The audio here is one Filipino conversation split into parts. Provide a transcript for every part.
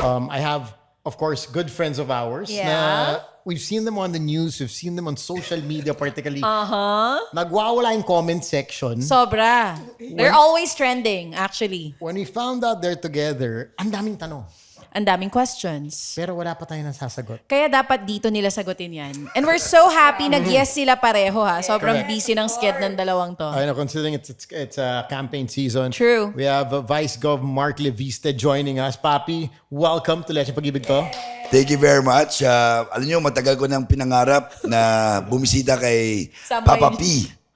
I have, of course, good friends of ours. Yeah. Na we've seen them on the news, we've seen them on social media, particularly. Nagwawala yung comment section. Sobra. They're always trending, actually. When we found out they're together, ang daming tanong. Ang daming questions. Pero wala pa tayong nasasagot. Kaya dapat dito nila sagutin yan. And we're so happy nag-yes sila pareho ha. Sobrang busy ng sked ng dalawang to. I know, considering it's a campaign season. True. We have Vice Gov Mark Leviste joining us. Papi, welcome to Leche Pag-ibig to. Thank you very much. Alam nyo, matagal ko nang pinangarap na bumisita kay Sam Papa YG. P.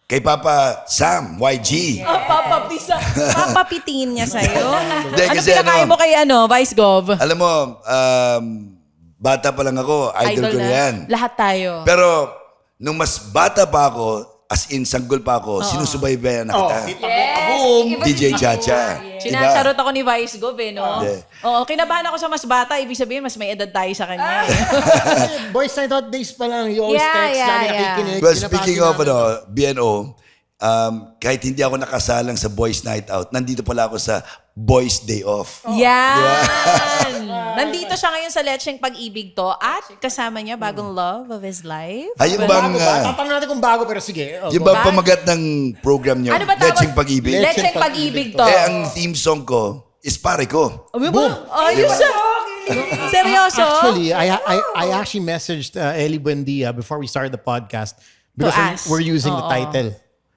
Kay Papa Sam, YG. Papapitiin niya sa'yo. Hindi, Ano kasi pinakain mo kay Vice Gov? Alam mo, bata pa lang ako, idol ko na. yan. Lahat tayo. Pero, nung mas bata pa ako, as in, sanggol pa ako, sinusubaybayan na kita. Boom! DJ Chacha. Sinasarot ako ni Vice Gov no? Hindi. Oo, kinabahan ako sa mas bata. Ibig sabihin, mas may edad tayo sa kanya. Boys Night Out days pa lang. You always text, lagi nakikinig. Well, Binabati speaking of namin. BNO, kahit hindi ako nakasalang sa Boys Night Out, nandito pala ako sa Boys Day Off. Yan! Nandito siya ngayon sa Lecheng Pag-ibig to at kasama niya bagong love of his life. Ay, yung bang, Bago ba? Tatanong natin kung bago, pero sige. yung bang pamagat ng program nyo? Ano ba tawag? Lecheng Pag-ibig? Lecheng Pag-ibig to. Eh, ang theme song ko is Pare Ko. Boom! Ayos siya! Seryoso? Actually, I actually messaged Ellie Buendia before we started the podcast because ask. we're using the title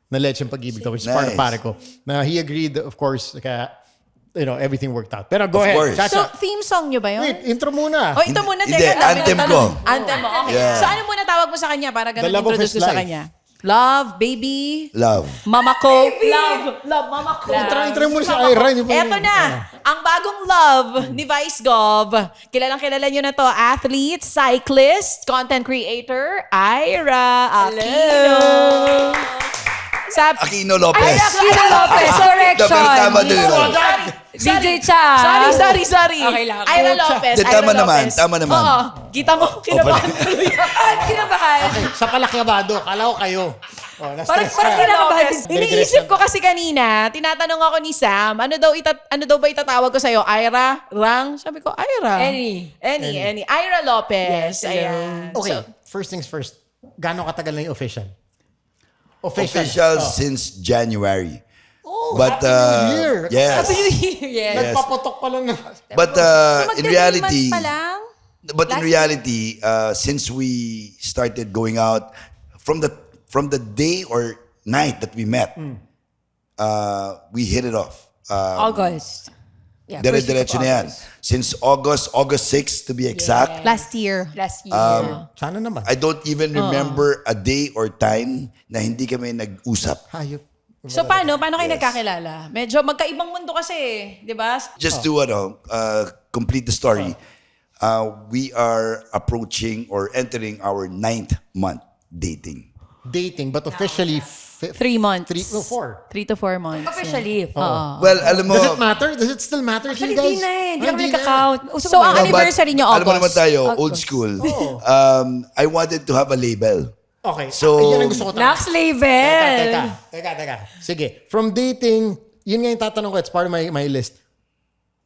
na Lecheng Pag-ibig to, which is part of Nice. Pare Ko. Now, he agreed, of course, kaya, everything worked out. Pero go Of ahead, course. So, Chacha. theme song nyo ba yun? Wait, intro muna. O, ito muna. Hindi, Teka, dami anthem ng ko. tanong. Anthem mo, okay. Yeah. So, ano muna tawag mo sa kanya para The ganun love of introduce his ko sa life. kanya? Love, baby. Love. Mama ko. Love, mama ko. Intro muna si Ira. Hindi pa Eto yun. na, ang bagong love ni Vice Gov. Kilalang-kilala nyo na to. Athlete, cyclist, content creator, Ira Aquino. Aquino Lopez. Aquino Lopez, correction. Pero tama din yun. DJ Cha. Sorry. Okay lang. Ira Lopez. Di, tama Ira naman, Lopez. tama naman. Oo. Kita mo, kinabahan tuloy. Kinabahan. Sa palakabado, kala ko kayo. Oh, Parang na-stress ka. kinabahan. Iniisip ko kasi kanina, tinatanong ako ni Sam, ano daw ba itatawag ko sa'yo? Ira? Rang? Sabi ko, Ira. Any. Ira Lopez. Ayan. Okay, So, first things first. Gano'ng katagal na yung official? Official Oh. since January. Oh, But, Happy New Year. yes. Yes. Nagpaputok pa lang na. But in reality, pa lang? since we started going out from the day or night that we met, we hit it off. August. Yeah, first week of Dire-diretso na yan. August. Since August 6 to be exact. Last year. Last year. Sana naman. I don't even remember a day or time na hindi kami nag-usap. Hayop. So paano kayo Yes. nagkakilala? Medyo magkaibang mundo kasi, di ba? Just to complete the story, we are approaching or entering our 9th month dating. Dating, but officially 3 months. 4. 3 to 4 months. Officially. Well, alam mo, Does it matter? Does it still matter to you Actually, guys? di na eh. Hindi Ah, kami na. nagka-count. So, ang anniversary niyo, alam mo naman August. tayo, old school. I wanted to have a label. Okay, So- yan ang gusto ko tanong. Next label. Teka. Sige, from dating, yun nga yung tatanong ko, it's part of my list.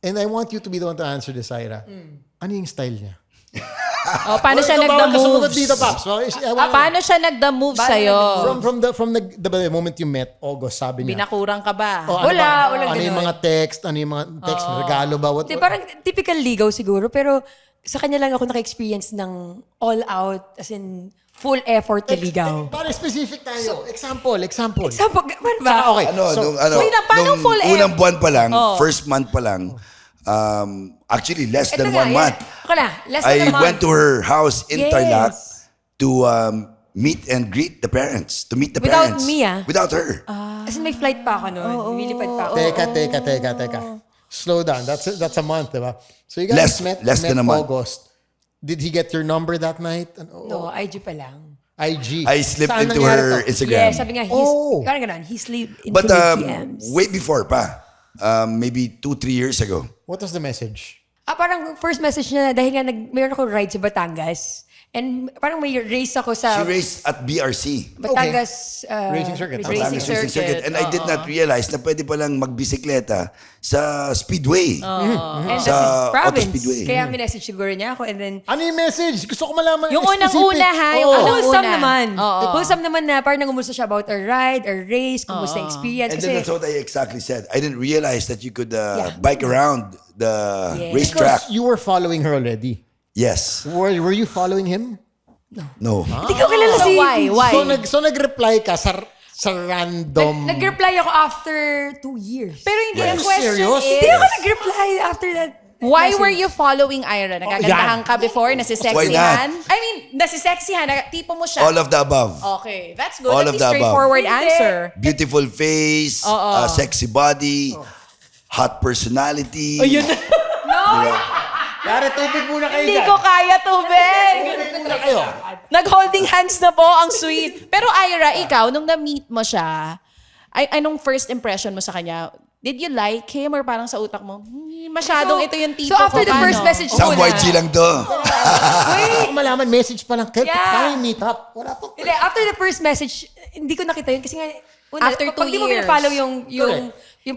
And I want you to be the one to answer this, Ira. Ano yung style niya? Paano siya Bawal ka sumagot nagda-moves? dito, Paps. Paano siya nagda-move sa'yo? From the moment you met, August, sabi niya. Binakurang ka ba? Oh, Walang ano yung ganun. mga text? Ano yung mga text? Regalo ba? What, Di, parang typical ligaw siguro, pero sa kanya lang ako naka-experience ng all out, as in full effort na ligaw. Parang specific tayo. Example. Example, paano ba? Okay. Wait na, paano nung full unang buwan pa lang, Oh. first month pa lang, actually less Ito than nga, 1 month, Ako na, less than I a month. went to her house in Yes. Tarlac to meet and greet the parents, to meet the Without parents. me, ah. Without her. As in, may flight pa ako noon. Lilipad pa ako. Teka. Slow down. That's a month, diba? So you guys met Less than a month. August. Did he get your number that night? No, IG pa lang. IG. I slipped Saan into nangyari her to? Instagram. Yeah, sabi nga, parang ganun, he slipped into But my DMs. way before pa, maybe 2-3 years ago, What was the message? Parang first message niya, dahil nga mayroon ako ride sa Batangas. And parang may race ako She sa raced at BRC. Batangas Racing circuit. Racing Batangas circuit. And I did not realize na pwede palang magbisikleta sa Speedway. And Sa that's his province. Auto Speedway. Kaya minessage siguro niya ako. And then, Ano yung message? Gusto ko malaman. Yung specific. unang-una ha, yung Oo. unang- wholesome una. naman. Oo. Wholesome naman na parang nangumusta siya about our ride, our race, kumusta experience. And then that's what I exactly said. I didn't realize that you could bike around the racetrack. Because you were following her already. Yes. Were you following him? No. Hindi ko kilala So si... why? So nag-reply ka sa random... Nag-reply ako after 2 years. Pero hindi Are ang you question serious? is, Hindi ako nag-reply after that. why message. were you following Ira? Nagagandahan ka before? Why Nasisexihan? I mean, nasisexihan. Tipo mo siya. All of the above. Okay, that's good. All At of least the above. straightforward Hindi. answer. Beautiful face, sexy body, hot personality. Ayun. Yari, tubig muna kayo Hindi dyan. ko kaya tubig. Tubig muna kayo. Nag-holding hands na po, ang sweet. Pero Ira, ikaw, nung na-meet mo siya, anong first impression mo sa kanya? Did you like him or parang sa utak mo, masyadong ito yung tipo So after ko, the paano? first message Some muna. YG lang to. Gusto ko malaman, message pa lang. Yeah. Kaya meet up. Wala pa. Hindi, after the first message, hindi ko nakita yun kasi nga, After 2 pag di mo years. follow yung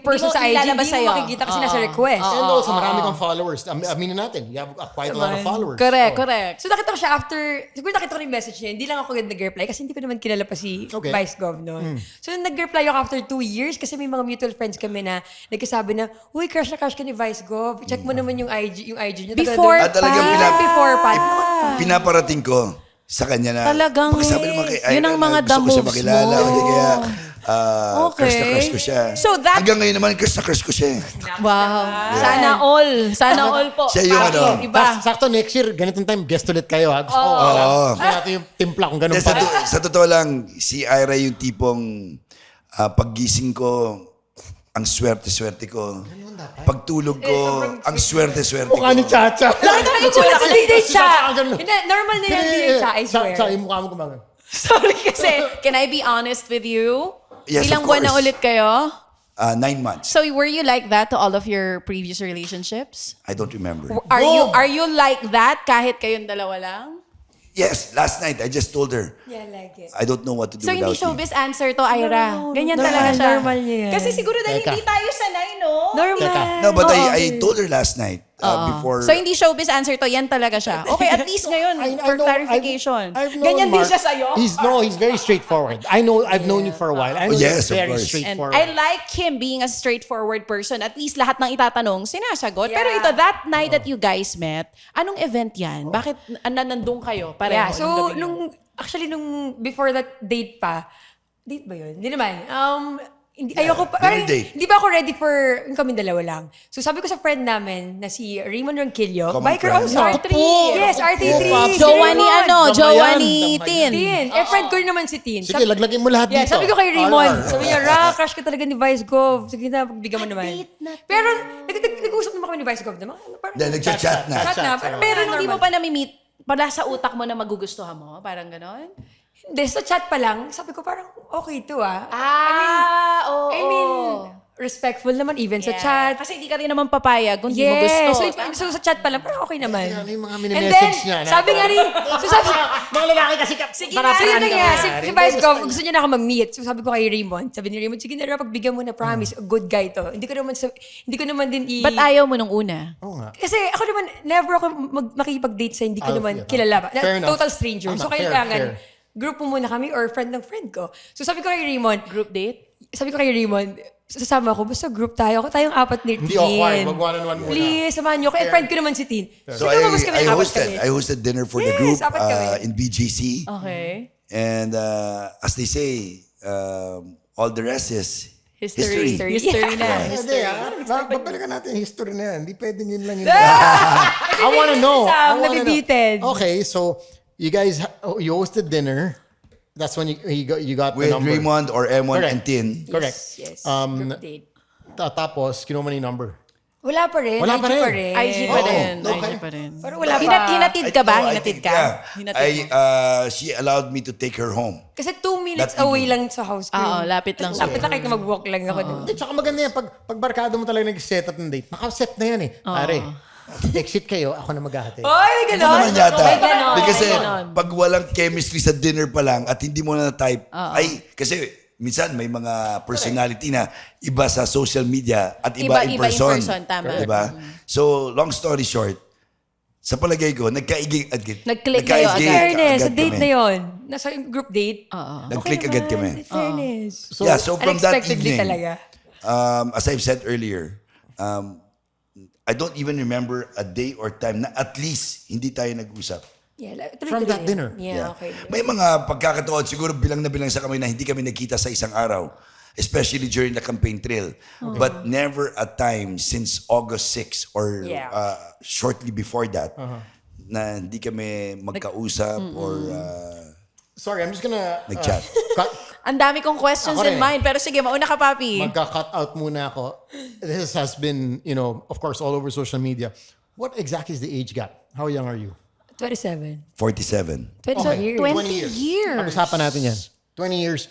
person Hindi mo sa IG, ilalabas hindi mo sa'yo. makikita kasi nasa request. And also, marami kang followers. Aminin natin, you have quite a lot of followers. Correct, So, correct. So nakita ko siya after, siguro nakita ko rin yung message niya, hindi lang ako agad nag-reply kasi hindi ko naman kilala pa si Okay. Vice Gov noon. So nag-reply ako after 2 years kasi may mga mutual friends kami na nagkasabi na, uy, crush na crush ka ni Vice Gov. Check mo naman yung IG niya. Before At talagang pa. Before pa. pinaparating ko sa kanya na Talagang, pagkasabi naman kay yun Ira ang mga na gusto ko siya moves makilala. mo. Hindi kaya Okay. crush na crush ko siya. So that- Hanggang ngayon naman, crush na crush ko siya. Wow. Sana all. Sana all po. Siya yung Pati, ano. Iba. Sakto next year, ganitong time, guest ulit kayo. Ha? Gusto ko, gusto natin yung timpla kung ganun Sa, pa. sa totoo lang, si Ira yung tipong paggising ko, ang swerte-swerte ko. Pagtulog ko, ang swerte-swerte ko. Mukha ni Chacha. Nagsulat sa DJ Si siya. Chacha ang ganun. Hindi, normal na yung DJ siya, I swear. Sa yung mukha mo gumagano. Sorry kasi, can I be honest with you? Yes, Ilang of buwan na course. ulit kayo? 9 months. So were you like that to all of your previous relationships? I don't remember. Are you like that kahit kayong dalawa lang? Yes, last night, I just told her, Yeah, like it. I don't know what to do So hindi without you. showbiz answer to, Ira. Ganyan talaga siya. Normal niya yan. Kasi siguro dahil Teka. hindi tayo sanay, no? Normal. No, but I told her last night before. So hindi showbiz answer to, yan talaga siya. Okay, at least ngayon, for clarification. Ganyan din siya sa'yo? He's very straightforward. I've known you for a while. I know Yes, you're of very course. And straightforward. I like him being a straightforward person. At least lahat ng itatanong, sinasagot. Yeah. Pero ito, that night that you guys met, anong event yan? Bakit nandun kayo pareho? Yeah, nung so gabi yun? before that date pa, date ba yun? Hindi naman. Ayoko pa, dinner date. hindi ba ako ready for yung kami dalawa lang? So sabi ko sa friend namin na si Raymond Ronquillo, Common biker friend. also. R3. Yes, R3. Paps. Jowa ni Damayan, Jowa ni damayan. Tin. Tin. Friend ko rin naman si Tin. Sige, laglagin mo lahat Yeah, dito. sabi ko kay Raymond, RR. sabi niya, crush ka talaga ni Vice Gov. Sige na, pagbigyan mo naman. Pero, nag-usap naman kami ni Vice Gov naman. Parang, Then, nagchat-chat na. chat na. Pero hindi mo pa nami-meet, pala sa utak mo na magugustuhan mo? Parang ganon? Hindi, so chat pa lang, sabi ko parang, okay to ah. Oo. I mean, respectful naman even sa chat. Kasi hindi ka rin naman papayag kung hindi mo gusto. So sa chat pa lang, parang okay naman. Ano yung mga And mini-message then, niya? sabi nga rin, so sabi, Mga lalaki kasi so yun na nga, si Vice Gov, gusto niya na ako mag-meet. So sabi ko kay Raymond, sabi ni Raymond, sige na pagbigyan mo na, promise, good guy to. Hindi ko naman din Ba't ayaw mo nung una? Oo nga. Kasi ako naman, never ako makikipag-date sa hindi ko naman kilala. Fair enough. Total stranger. So Tama, fair, kailangan, fair. group mo muna kami or friend ng friend ko. So sabi ko kay Raymond, Group date? sasama ako, basta group tayo. Ako tayong apat ni Tin. Hindi awkward, wag one-on-one muna. Please, samahan niyo ako. Eh, friend ko naman si Tin. So lumabas kami, apat kami. I hosted dinner for the Yes, group apat kami. in BGC. Okay. And as they say, all the rest is history. History na. Hindi, babalikan natin yung history na yan. Hindi pwedeng yun lang yun. I wanna know. I wanna know. Nabibitin. Okay, so you guys, you hosted dinner. That's when you got the With number. Raymond or M1 Correct. and Tin. Correct. Yes. Um, Group date. Tapos, kinuha mo na yung number. Wala pa rin. Wala pa IG rin. IG pa Oo, rin. okay. IG pa rin. Pero wala pa. Hinatid ka ba? No, I Hinatid think, ka? yeah. Hinatid mo? She allowed me to take her home. Kasi 2 minutes That away evening. lang sa house ko. Oo, lapit lang Lapit lang kahit mag-walk lang ako. Hindi, tsaka maganda yan. Pag barkado mo talaga nag-set up ng date, nakaset na yan eh. Pare, exit kayo, ako na maghahati. Oy, may Ano ganon. naman yata? May ganon. Kasi May ganon. pag walang chemistry sa dinner pa lang at hindi mo na type, kasi minsan may mga personality na iba sa social media at iba, in Iba in person. person, tama. Diba? So, long story short, sa palagay ko, Nag-click kayo Fairness, sa agad date kami. na yon. Nasa group date. Nag-click agad kami. Fairness. So, So from that Unexpectedly evening, talaga. as I've said earlier, I don't even remember a day or time na at least hindi tayo nag-usap. Yeah, From that dinner? Yeah, okay. May mga pagkakataon, siguro bilang na bilang sa kami na hindi kami nagkita sa isang araw. Especially during the campaign trail. But never a time since August 6 or Yeah. shortly before that na hindi kami magkausap or sorry, I'm just gonna nag-chat. Ang dami kong questions Ako in rin. mind. Pero sige, mauna ka, Papi. magka-cut out muna ako. This has been, of course, all over social media. What exactly is the age gap? How young are you? 27. 47. 27 years. 20 years. Pag-usapan natin yan. 20 years.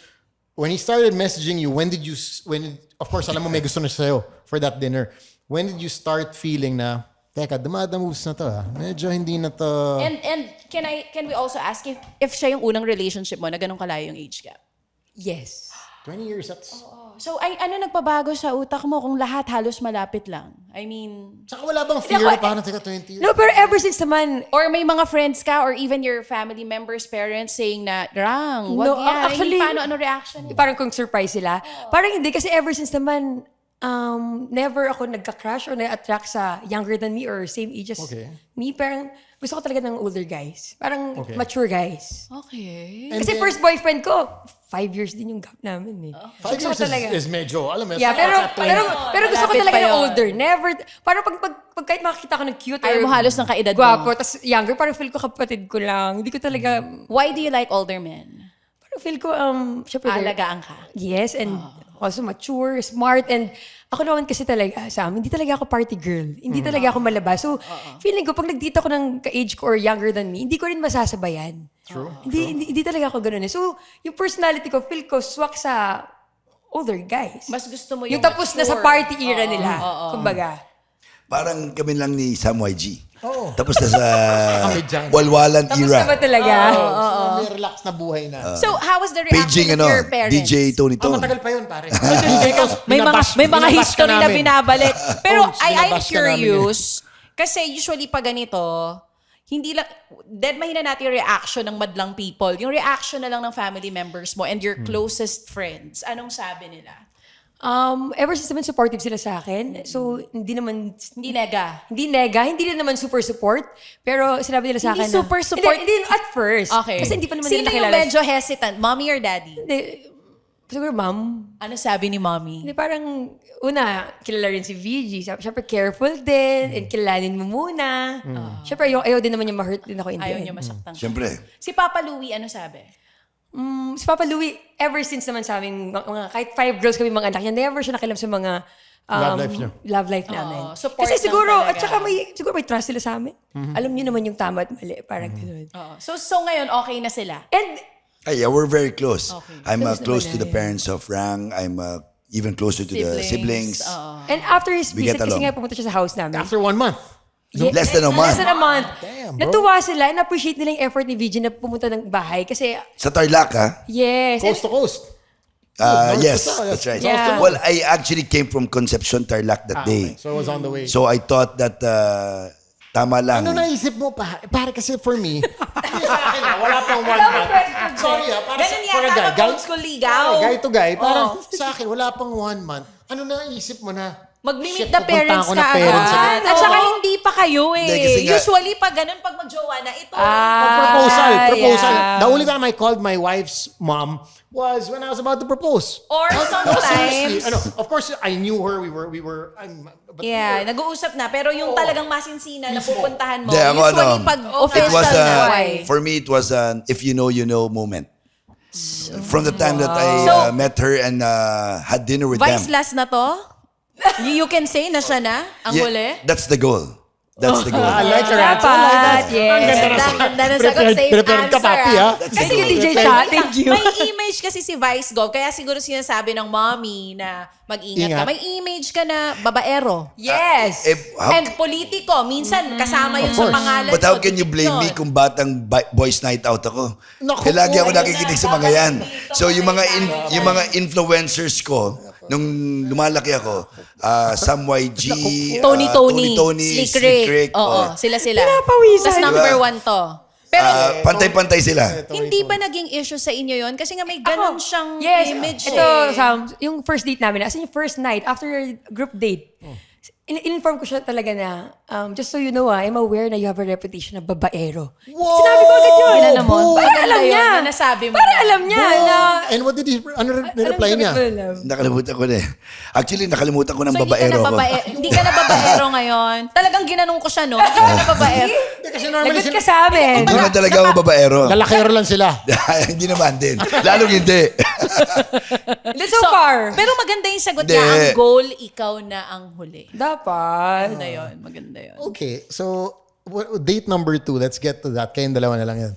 When he started messaging you, of course, alam mo may gusto na siya sa'yo for that dinner. When did you start feeling na, teka, dumadamoves na to medyo hindi na to. And can we also ask if siya yung unang relationship mo na ganun kalayo yung age gap? Yes. 20 years, that's. So, ano nagpabago sa utak mo kung lahat halos malapit lang? I mean, Saka wala bang fear na parang, teka, 20 years? No, pero ever since naman, or may mga friends ka or even your family members, parents saying na, Rang, wag No, yan. actually- Paano reaction? parang kung surprise sila. Parang hindi kasi ever since naman, never ako nagka-crush or na-attract sa younger than me or same age as me. Parang gusto ko talaga ng older guys. Parang mature guys. Okay. Kasi first boyfriend ko, 5 years din yung gap namin eh. 5 years is medyo, alam mo, Yeah, pero gusto ko Malapit talaga pa ng yun. older. Never, parang pag kahit makakita ko ng cute Ayaw mo halos ng kaedad mo. gwapo, tas younger, parang feel ko kapatid ko lang. Hindi ko talaga, Why do you like older men? parang feel ko, syempre, Alagaan ka. yes, and also mature, smart, and ako naman kasi talaga, Sam, hindi talaga ako party girl. Hindi talaga ako malabas. So, feeling ko, pag nagdita ko ng ka-age ko or younger than me, hindi ko rin masasabayan. True. Hindi talaga ako ganun eh. So, yung personality ko, feel ko, swak sa older guys. Mas gusto mo yung Yung tapos na sa mature. party era nila. Kumbaga. Parang kami lang ni Sam YG. Oo. Tapos na sa Kami dyan. walwalan Tapos na ba era. talaga? May relax na buhay na. So, how was the reaction Paging of your parents? DJ Tony Tone. Matagal pa yun, pare. May mga history na binabalik. Pero Oh, I'm binabas ka curious kasi usually pag ganito, hindi lang dead mahina natin yung reaction ng madlang people. Yung reaction na lang ng family members mo and your closest friends. Anong sabi nila? Ever since naman supportive sila sa akin. So, hindi Hindi nega. hindi rin naman super support. Pero sinabi nila sa Hindi akin super support? Hindi at first. Okay. Kasi hindi pa naman Sino nila yung nakilala. medyo hesitant? Mommy or daddy? Hindi, siguro ma'am. Ano sabi ni mommy? Hindi, parang, una, kilala rin si VG. Siyempre, careful din. And kilalanin mo muna. Siyempre, ayaw din naman niya ma-hurt din ako in the Ayaw end. niya masaktan ka. Siyempre. Si Papa Louie, ano sabi? Si Papa Louie, ever since naman sa amin, kahit 5 girls kami mga anak niya, never siya nakilam sa mga Love life niyo. love life namin. support Kasi lang siguro, talaga. at saka siguro may trust sila sa amin. Alam niyo naman yung tama at mali. Parang gano'n. Oo. So ngayon, okay na sila? And, Yeah, we're very close. Okay. I'm Close close naman to the na, parents of Rang. I'm even closer to the siblings. Oo. and after his We visit, get kasi along. nga pumunta siya sa house namin. After 1 month. Less than a month. Less than a month. Damn, bro. Natuwa sila and appreciate nila yung effort ni VG na pumunta ng bahay. Kasi, Sa Tarlac, ha? yes. And, Coast to coast. Yes, North to south. that's right. Yeah. Well, I actually came from Concepcion, Tarlac that day. So it was on the way. So I thought that tama lang. Ano naisip mo pa? Pare kasi for me, hindi sa akin wala pang 1 month. Sorry para Ganun for a yata guy. mag old school ligaw. Guy to guy. Parang sa akin, wala pang 1 month. Ano naisip mo na? Mag-meet Shit, the pupunta parents ako ka ng parents agad. agad. At saka hindi pa kayo eh. Hindi, kasi nga- Usually, pag ganun, pag mag-jowa na, ito. Proposal. yeah. The only time I called my wife's mom was when I was about to propose. Or Seriously. sometimes, Of course, I knew her. But yeah, nag-uusap na. Pero yung talagang masinsina na pupuntahan mo, Hindi, ako, usually ano, pag It official was na. for me, it was an if you know, you know moment. From the time that I So- met her and had dinner with Vice them. last na to? You can say na siya na? Ang Yeah, huli? that's the goal. That's the goal. I like your answer. I like that. Dapat, yes. Ang ganda na Ang ganda na sagot, Prepared- safe prepared ka, answer, papi, ah. ha? Kasi yung DJ siya, thank you. May image kasi si Vice Gov, kaya siguro sinasabi ng mommy na mag-ingat ka. Ingat. May image ka na babaero. Yes. And politiko, minsan kasama yun Of sa course. pangalan But how mo, can you blame me yun. kung batang boys night out ako? Naku Eh, lagi po, ako nakikinig sa mga yan. So yung mga yung mga influencers ko nung lumalaki ako, Sam YG, Tony, Slick Rick. Oo, sila. Pinapawisan. Tapos number Diba? 1 to. Pero Pantay-pantay sila. hindi ba naging issue sa inyo yon? Kasi nga may ganun siyang Yes, image. ito, Sam, yung first date namin, as in yung first night, after group date, in-inform ko siya talaga na, just so you know, I'm aware na you have a reputation na babaero. Sinabi ko agad yun. Alam mo, Para maganda alam yun niya. na nasabi mo Para na. alam niya na... And what did he, ano reply niya? Nakalimutan ko na eh. Actually, nakalimutan ko ng So, babaero ako. hindi ka na babaero ngayon. Talagang ginanong ko siya, no? Hindi ka na babaero. Kasi normally Lagot ka sa amin. Hindi na talaga ako babaero. lalakero lang sila. Hindi naman din. Lalong hindi. So far. Pero maganda yung sagot Hindi. niya. Ang goal, ikaw na ang huli. Dapat. Maganda yun. Okay, so date number 2, let's get to that. Kayong dalawa na lang yan.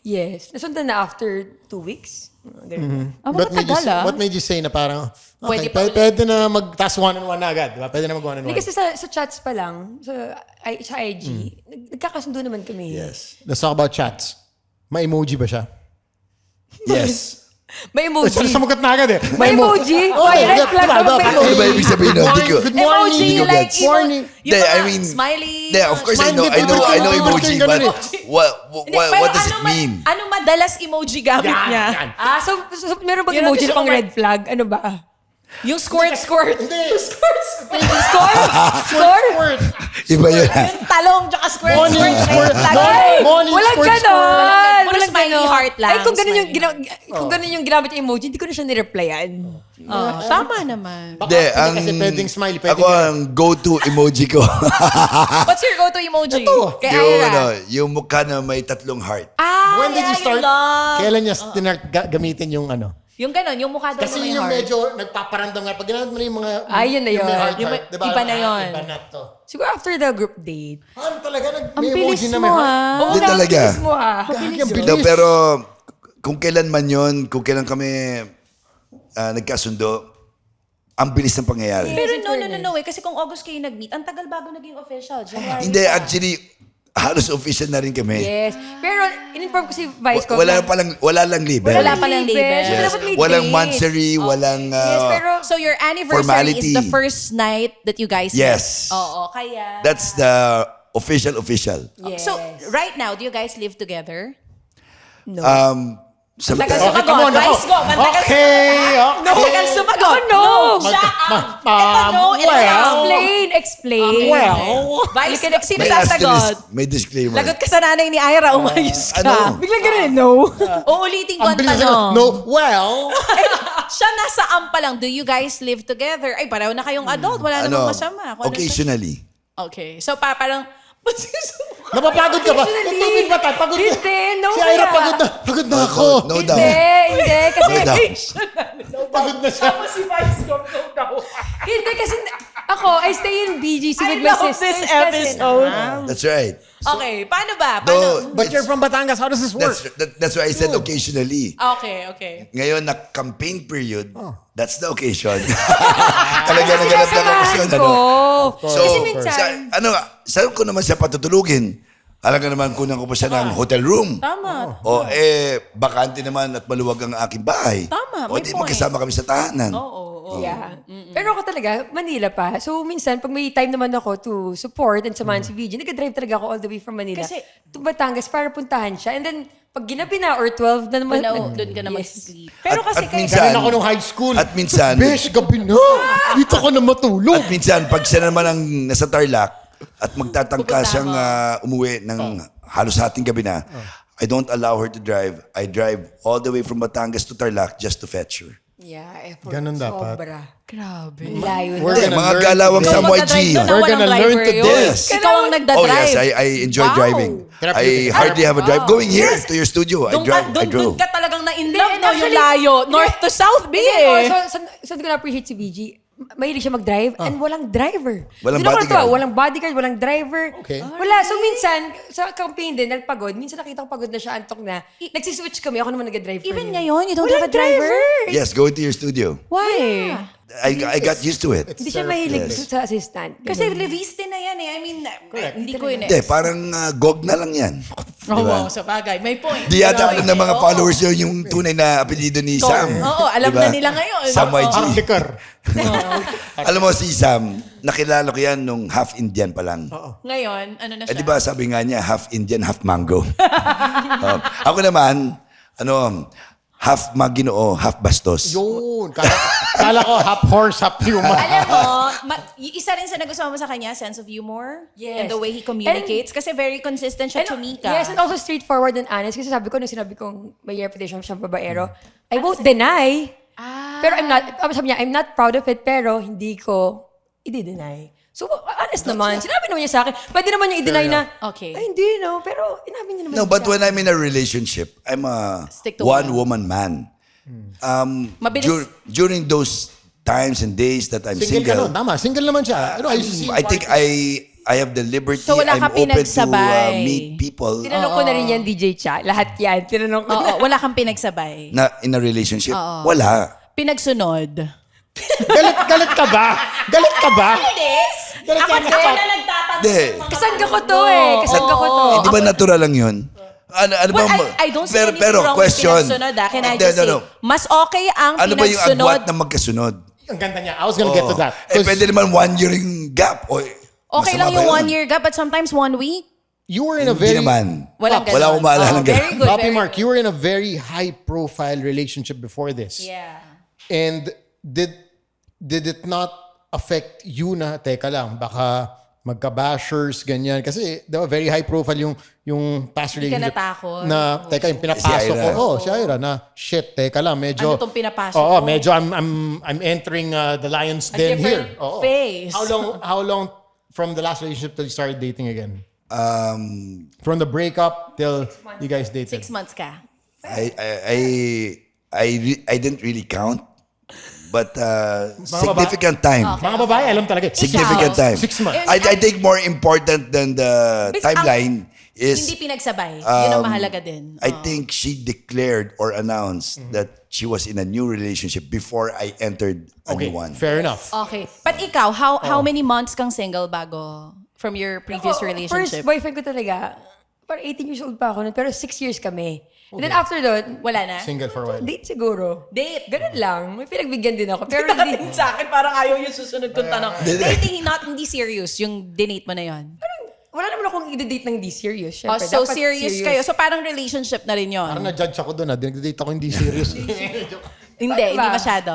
Yes. Nasundan na after 2 weeks. Ganun. What made you say na parang, Pwede okay, pa ulit. pwede na mag-task one-on-one na agad, diba? Pwede na mag-one-on-one. Hindi kasi sa chats pa lang, sa IG, nagkakasundo naman kami. Yes. Let's talk about chats. May emoji ba siya? Yes. May emoji. Sumagot na agad eh. May emoji? Okay, Red flag dapat may Ano emoji. ba ibig sabihin nun? Hindi ko. Good morning. Emoji, Hindi ko like, gets. Morning. yung Hindi, mga I mean, smiley. Yeah, of course I know emoji, but what does it mean? Ano madalas emoji gamit niya? So meron bang Yun ang emoji gusto na pang ko- red flag? Ano ba? Yung squirt. Score? Iba yun. Yung talong, tsaka squirt. Morning, squirt. Lagi. Morning, Walang squirt, ganon! Puro Walang smiley ganon. heart lang, Ay, kung ganun yung, smiley. kung ganun yung ginamit yung emoji, hindi ko na siya nireplyan. Tama naman. Hindi, Kasi pwedeng smiley, pwedeng ako ang go-to emoji ko. What's your go-to emoji? Ito. Kay yung, Ira. yung mukha na may 3 heart. When did you start? Kailan niya gamitin yung ano? Yung ganon, yung mukha daw Kasi na may yung heart. medyo nagpaparamdam nga. Pag ginamit mo na yung mga... Yun na yun. Yung may heart, Yung heart. Diba? iba na yun. Iba na to. Siguro after the group date. Ano talaga? Ang May bilis emoji na mo, may heart. ha? Oo, Hindi talaga. bilis mo ha. Gagi, ang bilis. No, pero kung kailan man yun, kung kailan kami nagkasundo, ang bilis ng pangyayari. Pero no. Kasi kung August kayo nag-meet, ang tagal bago naging official. January. Hindi, actually, halos official na rin kami. Yes. Pero in-inform ko si Vice ko. Wala lang label. Wala pa lang label. Siyempre, Yes. dapat may Walang date. monthsary, walang... Yes, pero So your anniversary Formality. is the first night that you guys Yes. met? Oo, kaya... That's the official. yes. So right now, do you guys live together? no. Sa Tagal Okay, sumagot. come on, ako. Vice go. Okay. Tagal sumagot. no. Siya ang... Ito no. Ito no. Explain. Well, Vice, sino may sasagot? may disclaimer. Lagot ka sa nanay ni Ira, umayos ka. Ano? Biglang ganun, no. Uulitin ko ang ang bilis tanong. na. No, well. Siya nasa pa lang. Do you guys live together? Ay, pareho na kayong adult. Wala namang masama. Kung ano Occasionally. Okay. So, parang... Napapagod ka ba? Tubig ba tayo? Pagod na. Hindi, no. Si Ira kaya. pagod na. Pagod na ako. No doubt. Hindi. Kasi, No doubt. Pagod na siya. si Vice Gov, hindi kasi ako, I stay in BGC I with my love sisters. this kasi- episode. That's right. Okay, paano ba? No, But you're from Batangas. How does this work? that's why I said occasionally. Okay. Ngayon, na campaign period, that's the occasion. Talaga naganap na okasyon. Sasamahan ko. So, Kasi minsan, saan ko naman siya patutulugin? Alam ka naman, kunan ko pa siya ng hotel room. Tama. O bakante naman at maluwag ang aking bahay. Tama, O may di point. magkasama kami sa tahanan. Oo. yeah. Pero ako talaga, Manila pa. So, minsan, pag may time naman ako to support and samahan si VJ, nag-drive talaga ako all the way from Manila Kasi- to Batangas para puntahan siya. And then, pag ginabi na or 12 na naman. Doon ka na Yes. mag-sleep. Pero kasi kayo... Ganun ako nung high school. At minsan, Besh, gabi na. Dito ka na matulog. at minsan, pag siya naman ang nasa Tarlac at magtatangka siyang umuwi ng halos hating gabi na, I don't allow her to drive. I drive all the way from Batangas to Tarlac just to fetch her. Yeah, effort. Ganun dapat. Sobra. Grabe. Layo We're na. Hindi, gonna mga learn galawang today. sa YG. We're gonna learn today. Yes. Ikaw ang nagdadrive. Oh yes, I enjoy Wow. driving. I hardly have a drive. Going here to your studio, I Doon drove. ka talagang na in love, And no? Yung actually- layo. North to south, B Oh, eh. so, ko na-appreciate si VG. mahilig siya mag-drive and walang driver. Walang Doon ako bodyguard. natuwa, walang bodyguard, walang driver. Okay. Wala. So minsan, sa campaign din, nagpagod. Minsan nakita ko pagod na siya, antok na. Nagsiswitch kami, ako naman nag-drive for Even him. ngayon, you don't Walang have a driver? Yes, go into your studio. Why? I got used to it. Hindi siya mahilig Yes. sa assistant. Kasi Leviste na yan eh. I mean, hindi ko yun eh. Hindi, parang gog na lang yan. Oh, wow, sa bagay. May point. Di yata alam ng mga Oo. followers yun yung tunay na apelido ni Sam. Oo, alam Diba? na nila ngayon. Sam YG. Parang likor. Alam mo si Sam, nakilala ko yan nung half Indian pa lang. Ngayon, ano na Eh siya? di ba sabi nga niya, half Indian, half mango. Ako naman, half maginoo, half bastos. Yun. Kala ko half horse, half human. Alam mo, isa rin sa nagustuhan mo sa kanya, sense of humor. Yes. And the way he communicates. Kasi very consistent siya, chumika. Yes, and also straightforward and honest. Kasi sabi ko, nung sinabi kong may reputation siyang babaero, I won't deny. Pero sabi niya, I'm not proud of it, pero hindi ko i-deny. So, honest naman. Sinabi naman niya sa akin. Pwede naman niya i-deny na, Okay. ay, hindi, no. Pero, inamin niya naman No, siya. but when I'm in a relationship, I'm a Stick to one-woman man. Mabilis. During those times and days that I'm Single ka single, no? Tama, single naman siya. Ano, I think I have the liberty. So, wala I'm ka open to pinagsabay. meet people Tinanong ko na rin yan, DJ Cha. Lahat yan. Tinanong ko na. Oo, wala kang pinagsabay. na in a relationship. Wala. Pinagsunod. Galit ka ba? Galit ka ba? Galit ka ba? Hindi. Kasangga ko to eh. Kasangga ko to. Hindi ba natural lang yun? Ano Well, ba? I don't see anything pero wrong question. with pinagsunod. Can I Hindi, just say, no. mas okay ang Ano ba yung pinagsunod. agwat na magkasunod? Ang ganda niya. I was gonna get to that. Eh, pwede naman 1 year yung gap. O, Okay masama lang ba yung yun? 1 year gap, but sometimes 1 week. You were in a Hindi very... naman. Walang Wala ganon. akong maalala ng Very ganun. good. Papi very Mark, good. you were in a very high-profile relationship before this. Yeah. And did it not affect you na, teka lang, baka magka-bashers, ganyan. Kasi, di ba, very high profile yung past Hindi ka relationship. natakot. Na, teka, yung pinapasok Si Ira. ko. Si Ira, na, shit, teka lang, medyo... Ano tong pinapasok Oo, ko? medyo I'm entering the lion's den here. different Oo. phase. How long from the last relationship till you started dating again? From the breakup till you guys dated? 6 months ka. I didn't really count. But significant time. Mga babae, alam talaga. Significant time. 6 months. I think more important than the Bis- timeline Hindi is pinagsabay. Yun ang mahalaga din. I think she declared or announced that she was in a new relationship before I entered a Okay, new one. fair enough. Okay. But ikaw, how many months kang single bago from your previous First relationship? boyfriend ko talaga, parang 18 years old pa ako nun, pero 6 years kami. And then after doon, Wala na? Single for a while. date siguro. Date. Ganun lang. May pinagbigyan din ako. Pero hindi. Sa akin, parang ayaw yung susunod kong tanong. Dating, hindi serious yung dinate mo na yon. Wala naman akong i-date ng hindi serious. Oh, Syempre, so dapat serious kayo. So parang relationship na rin yon. Parang na-judge ako doon. Dinag-date ako hindi serious. Hindi, Paano hindi ba? masyado.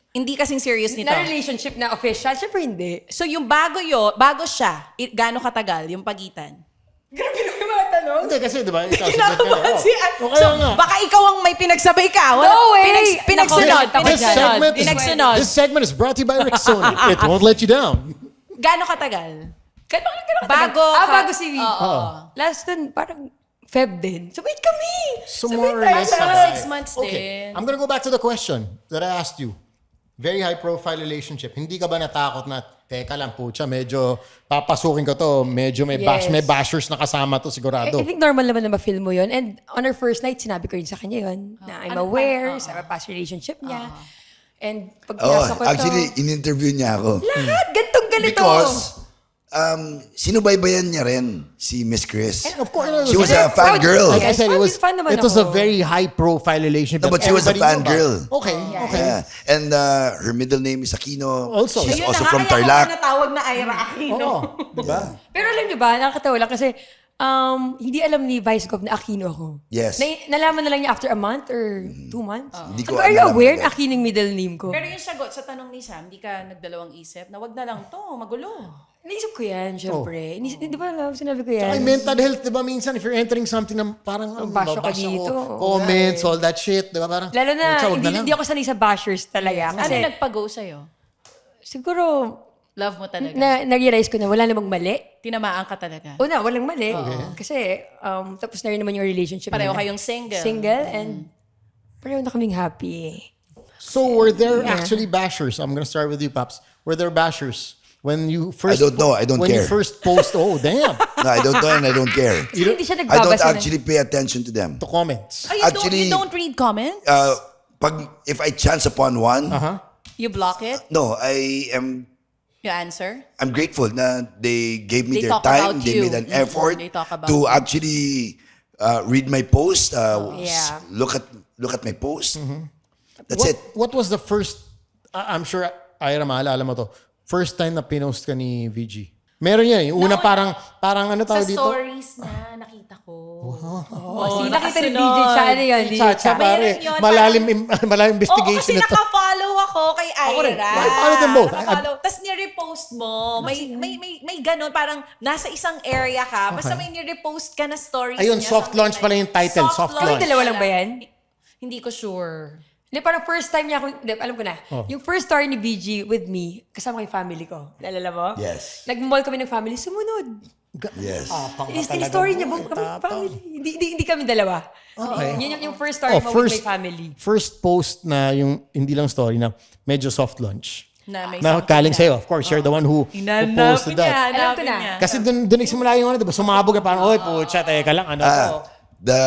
Hindi kasing serious nito. Na relationship na official, syempre hindi. So yung bago siya, gaano katagal yung pagitan? Grabe na yung mga tanong. Hindi kasi, di ba? Ikaw, Kinakabahan si O So, kaya nga. baka ikaw ang may pinagsabay ka. Wala, No way! pinagsunod. Nako, Pinagsunod. This segment is brought to you by Rexona. It won't let you down. Gaano katagal? Kailan Bago bago si V. Oo. Last dun, parang Feb din. Sabay kami. So Sabay more or tayo less. sa- Mga 6 months Okay. din. I'm gonna go back to the question that I asked you. Very high-profile relationship. Hindi ka ba natakot na, teka lang, pucha, medyo papasukin ko to, medyo may Yes. may bashers na kasama to sigurado. I think normal naman na ma-feel mo yun. And on our first night, sinabi ko rin sa kanya yun. Na I'm aware sa past relationship niya. And pag pinasok ko Actually, to, in-interview niya ako. lahat, gantong ganito. Because, sinubaybayan niya rin si Miss Chris. And of course, She was a fan girl. Like I said, Yes, fan naman it was a ako. very high-profile relationship. No, that but she was a everybody knew fan girl. about. Okay, okay. Yeah. And her middle name is Aquino. Also. She's Ayun also from Tarlac. natawag na Ira Aquino. Oo, di ba? Pero alam niyo ba, nakakatawa lang kasi hindi alam ni Vice Gov na Aquino ako. Yes. Nalaman na lang niya after a month or 2 months. Hindi ko Are you alam. aware na Aquino yung middle name ko? Pero yung sagot sa tanong ni Sam, di ka nagdalawang isip na wag na lang to, magulo. Naisip ko yan, syempre. Di ba alam, sinabi ko yan. Ay, mental health, di ba, minsan, if you're entering something na parang, bash ako babasa dito. comments, all that shit, di ba, parang, Lalo na, pucha, wag na lang. hindi ako sanay sa bashers talaga. Ano Kasi nagpag-go sa'yo? siguro, Love mo talaga? na-realize ko na wala namang mali. Tinamaan ka talaga? Una, walang mali. Kasi tapos na rin naman yung relationship Pareho nila. kayong single. Single and pareho na kaming happy. So were there actually bashers? I'm gonna start with you, Paps. Were there bashers when you first? I don't know. I don't when care. you first post, oh damn, No, I don't know and I don't care. Hindi siya I don't nagbabasa ng- actually pay attention to them. to comments. Oh, you don't read comments? If I chance upon one, You block it? no, You answer? I'm grateful na they gave me They their talk time, about they you. made an Mhm. effort They talk about to you. actually read my post, Yeah. look at my post. That's what, it. What was the first? I'm sure Ira maalala mo to. First time na pinost ka ni VG. Meron yan. Yung una parang ano Sa tawag dito? stories na nakita ko. Hindi nakita ni DJ siya. Ano yun? Chacha, pare. Meron yun, Malalim Oo, investigation kasi na to. naka-follow ako kay Ira. I follow them both. Tapos ni-repost mo. May ganun. Parang nasa isang area ka. Basta may ni-repost ka na stories Ayun, niya. soft launch pala yung title. Soft launch. Dalawa lang ba yan? Hindi ko sure. Hindi, parang first time niya ako, hindi, alam ko na. Yung first story ni BG with me, kasama ko yung family ko. Naalala mo? Yes. Nag-mall kami ng family, sumunod. Yes. Story niya, buong kami family. Hindi kami dalawa. Okay. Yun yung first story mo with my family. First post na yung hindi lang story na medyo soft launch. Na may Na something galing na. sa'yo. Of course, you're the one who posted that. Alam ko na. Kasi dun nagsimula yung ano, diba? Sumabog ka parang, oy, pucha, teka lang, ano to? The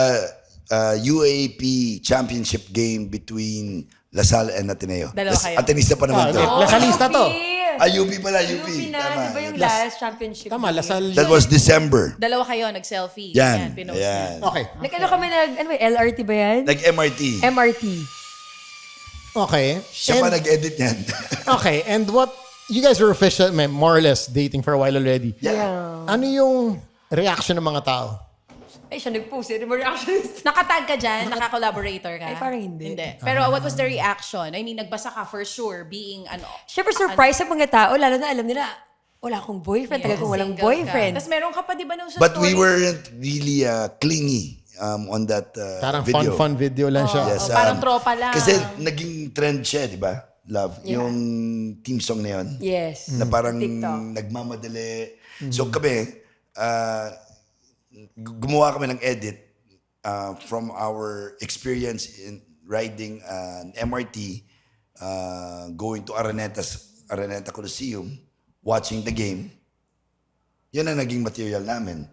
UAP championship game between LaSalle and Ateneo. Dalawa kayo. Atenista pa naman to. Lasalista to. UP pala, UP. UP na, Tama. di ba yung last championship? Tama, Lasal. That was December. Dalawa kayo, nag-selfie. Yan. Pinost Yan. niya. Okay. Nag-ano kami ano ba, LRT ba yan? Like MRT. MRT. Okay. Siya pa nag-edit niyan. Okay, and what, you guys were official, more or less, dating for a while already. Yeah. Ano yung reaction ng mga tao? Ay, siya nag-post eh. Di ba reactions? Nakatag ka dyan? Naka-collaborator ka? Ay, parang hindi. Pero what was the reaction? I mean, nagbasa ka for sure, being ano. Siyempre surprise sa mga tao, lalo na alam nila, wala akong boyfriend, tagal kong walang boyfriend. Tapos meron ka pa, di ba, nung sa But we story? weren't really clingy on that Parang video. fun video lang siya. Yes, parang tropa lang. Kasi naging trend siya, di ba? Love. Yung team song na yun. Yes. Na parang TikTok. nagmamadali. So kami, gumawa kami ng edit from our experience in riding an MRT, going to Araneta Coliseum, watching the game. Yan ang naging material namin.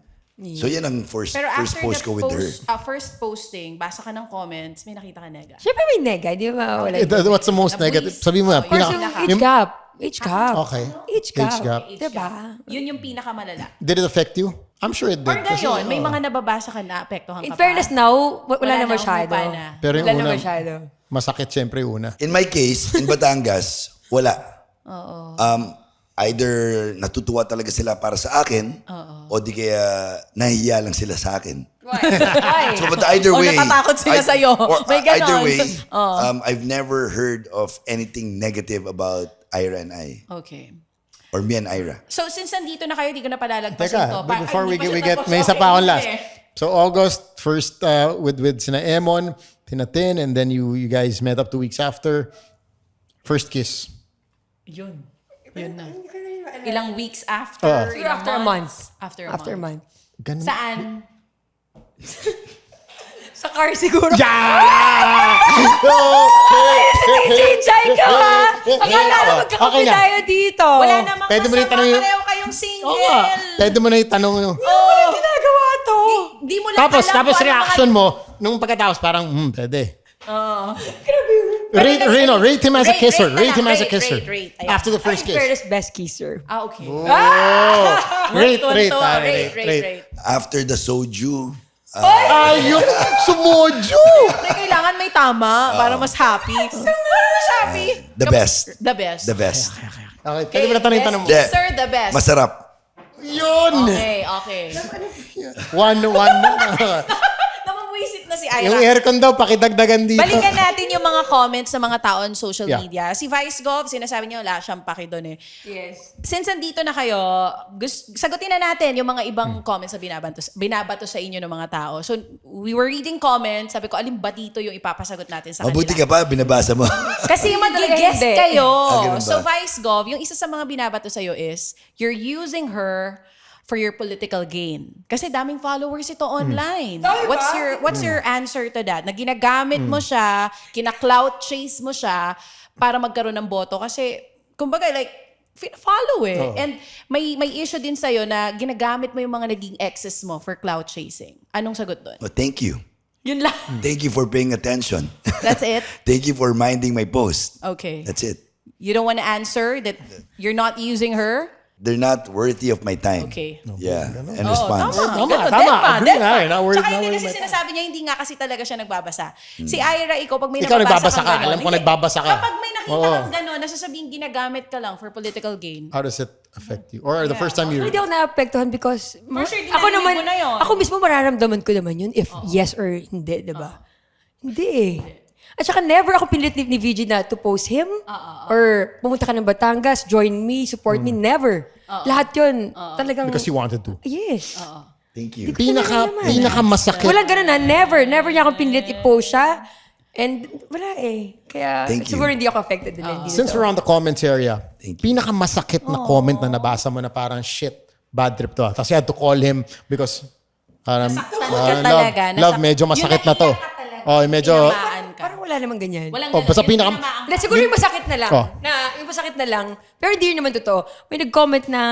So yan ang first Pero post after ko with her. first posting, basa ka ng comments, may nakita ka nega. Siyempre may nega, di ba? Wala. What's the most negative? Sabi mo nga, Of course, yung age gap. Age gap. Okay. Age gap. Age gap. Diba? Yun yung pinakamalala. Did it affect you? I'm sure it did. Or Kasi, ngayon, may mga nababasa ka na, apektuhan In pa fairness pa. now, wala Wala na na, masyado. umupa na. Pero yung Wala na una, masyado. masakit syempre yung una. In my case, in Batangas, wala. Either natutuwa talaga sila para sa akin, o di kaya nahihiya lang sila sa akin. Why? So, but either O way, natatakot sila sa'yo. May ganon. either way, I've never heard of anything negative about Ira and I. Okay. Or me and Ira. So, since nandito na kayo, di ko na palalagpasin Teka, to. before we Hindi pa siya get, tapos. may isa Okay, pa akong hindi last. eh. So August, first with sina Emon, sina Tin, and then you guys met up 2 weeks after. First kiss. Yun. Yun na. Ilang weeks after? Siguro Ilang after a month. After a After a month. month. Ganun. Saan? Sa car siguro. Yeah! Chinay ka ha! Akala na magkakape Okay na. tayo dito. Wala namang Pwede mo na masama, itanong yung- pareho kayong single. Oo nga. Pwede mo na itanong yun. Oh, ginagawa to. Di mo lang Tapos alam kung ano reaction mo, nung pagkatapos parang, pwede. Grabe yun. Rate him as a Rate, kisser. rate na Rate him lang. as a Rate, kisser. rate. Ayan. After the first kiss. Fairness, best kisser. Ah, okay. Rate. Rate. After the soju, Ayun! Sumoju! Kailangan may tama para mas happy. Mas happy. the best. The best. The best. Okay, pwede mo na tanong yung tanong mo. Yeah. Sir, the best. Masarap. Yun! Okay. One. Namamwisit na si Yung Ira. aircon daw, pakidagdagan dito. Balikan natin yung mga comments ng mga tao on social Yeah. media. Si Vice Gov, sinasabi niya wala siyang paki doon eh. Yes. Since andito na kayo, sagutin na natin yung mga ibang comments na binabato sa inyo ng mga tao. So, we were reading comments. Sabi ko, alin ba dito yung ipapasagot natin sa Mabuti kanila? ka pa, binabasa mo. Kasi mag-guest Hindi. kayo. Ganun ba? So, Vice Gov, yung isa sa mga binabato sa'yo is, you're using her for your political gain? Kasi daming followers ito online. What's your answer to that? Na ginagamit mo siya, kina-clout chase mo siya para magkaroon ng boto kasi kumbaga like follow eh. And may issue din sa'yo na ginagamit mo yung mga naging exes mo for clout chasing. Anong sagot doon? Well, thank you. Yun lang. Thank you for paying attention. That's it? Thank you for minding my post. Okay. That's it. You don't want to answer that you're not using her? They're not worthy of my time. Okay. Yeah, and Oo, response. tama. Agree na eh. Not worth- Tsaka not hindi worth kasi my sinasabi niya, hindi nga kasi talaga siya nagbabasa. Si Ira, ikaw, pag may Ikaw nagbabasa nababasa ka. kang Alam ko hindi. nagbabasa ka. Kapag may nakita Oo. kang gano'n, nasasabihin ginagamit ka lang for political gain. How does it affect you? Or the first time you... Hindi ako naapektuhan because sure, di ako narinig naman, mo na yun. ako mismo mararamdaman ko naman yun if yes or hindi, di ba? Hindi eh. At saka never ako pinilit ni VG na to post him or pumunta ka ng Batangas, join me, support me, never. Lahat yun, talagang, Because you wanted to. yes. Thank you. Pinaka-masakit. Walang ganun na, never niya akong pinilit i-post siya. And wala eh. Kaya Thank you. siguro hindi ako affected din. Hindi Since nito. we're on the comments area, Thank you. pinaka-masakit na comment na nabasa mo na parang, shit, bad trip to. Tapos you had to call him because Nasaktan ka talaga. love, medyo masakit na to. Oh, medyo... Tinamaan ka. Parang wala namang ganyan. Walang Oh, ganun. basta Yung pinaka- tinamaan ka. Na, siguro yung masakit na lang. Oh. Yung masakit na lang. Pero hindi rin naman totoo. May nag-comment na,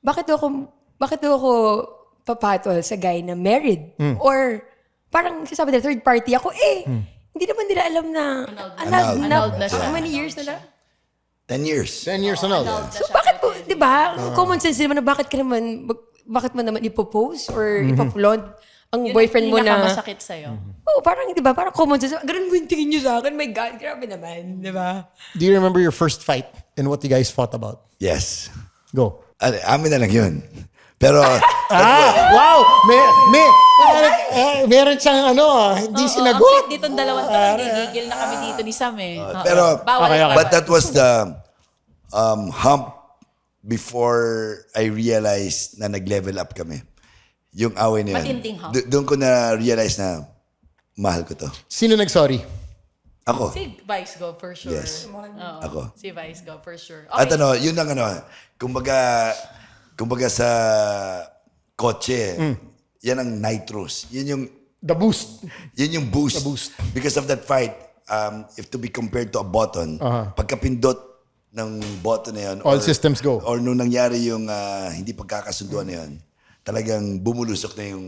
bakit daw ako papatol sa guy na married? Or parang sasabi nila, third party ako. Hindi naman nila alam na Annulled na siya. How many years na lang? 10 years. 10 years na So bakit po, di ba? Common sense naman na bakit mo naman ipopost or ipapulod ang boyfriend mo na... Pinakamasakit sa'yo. Oh, parang, di ba? Parang common sense. Ganun mo yung tingin nyo sa akin. My God, grabe naman. Di ba? Do you remember your first fight and what you guys fought about? Yes. Go. Amin na lang yun. Pero, Wow! Meron siyang hindi Ang sinagot. sweet ditong dalawang to, nagigigil na kami dito ni Sam eh. pero, Bawal. Okay. but that was the hump before I realized na nag-level up kami. Yung away na yun. Matinding hump. Doon ko na-realize na mahal ko to. Sino nag-sorry? Ako. Si Vice Go for sure. Yes. Oo. Ako. Si Vice Go for sure. At Okay. yun ang kumbaga sa kotse, yan ang nitros. The boost. Yun yung boost. The boost. Because of that fight, if to be compared to a button, pagkapindot ng button na yun, All systems go. Or nung nangyari yung hindi pagkakasunduan na yun, talagang bumulusok na yung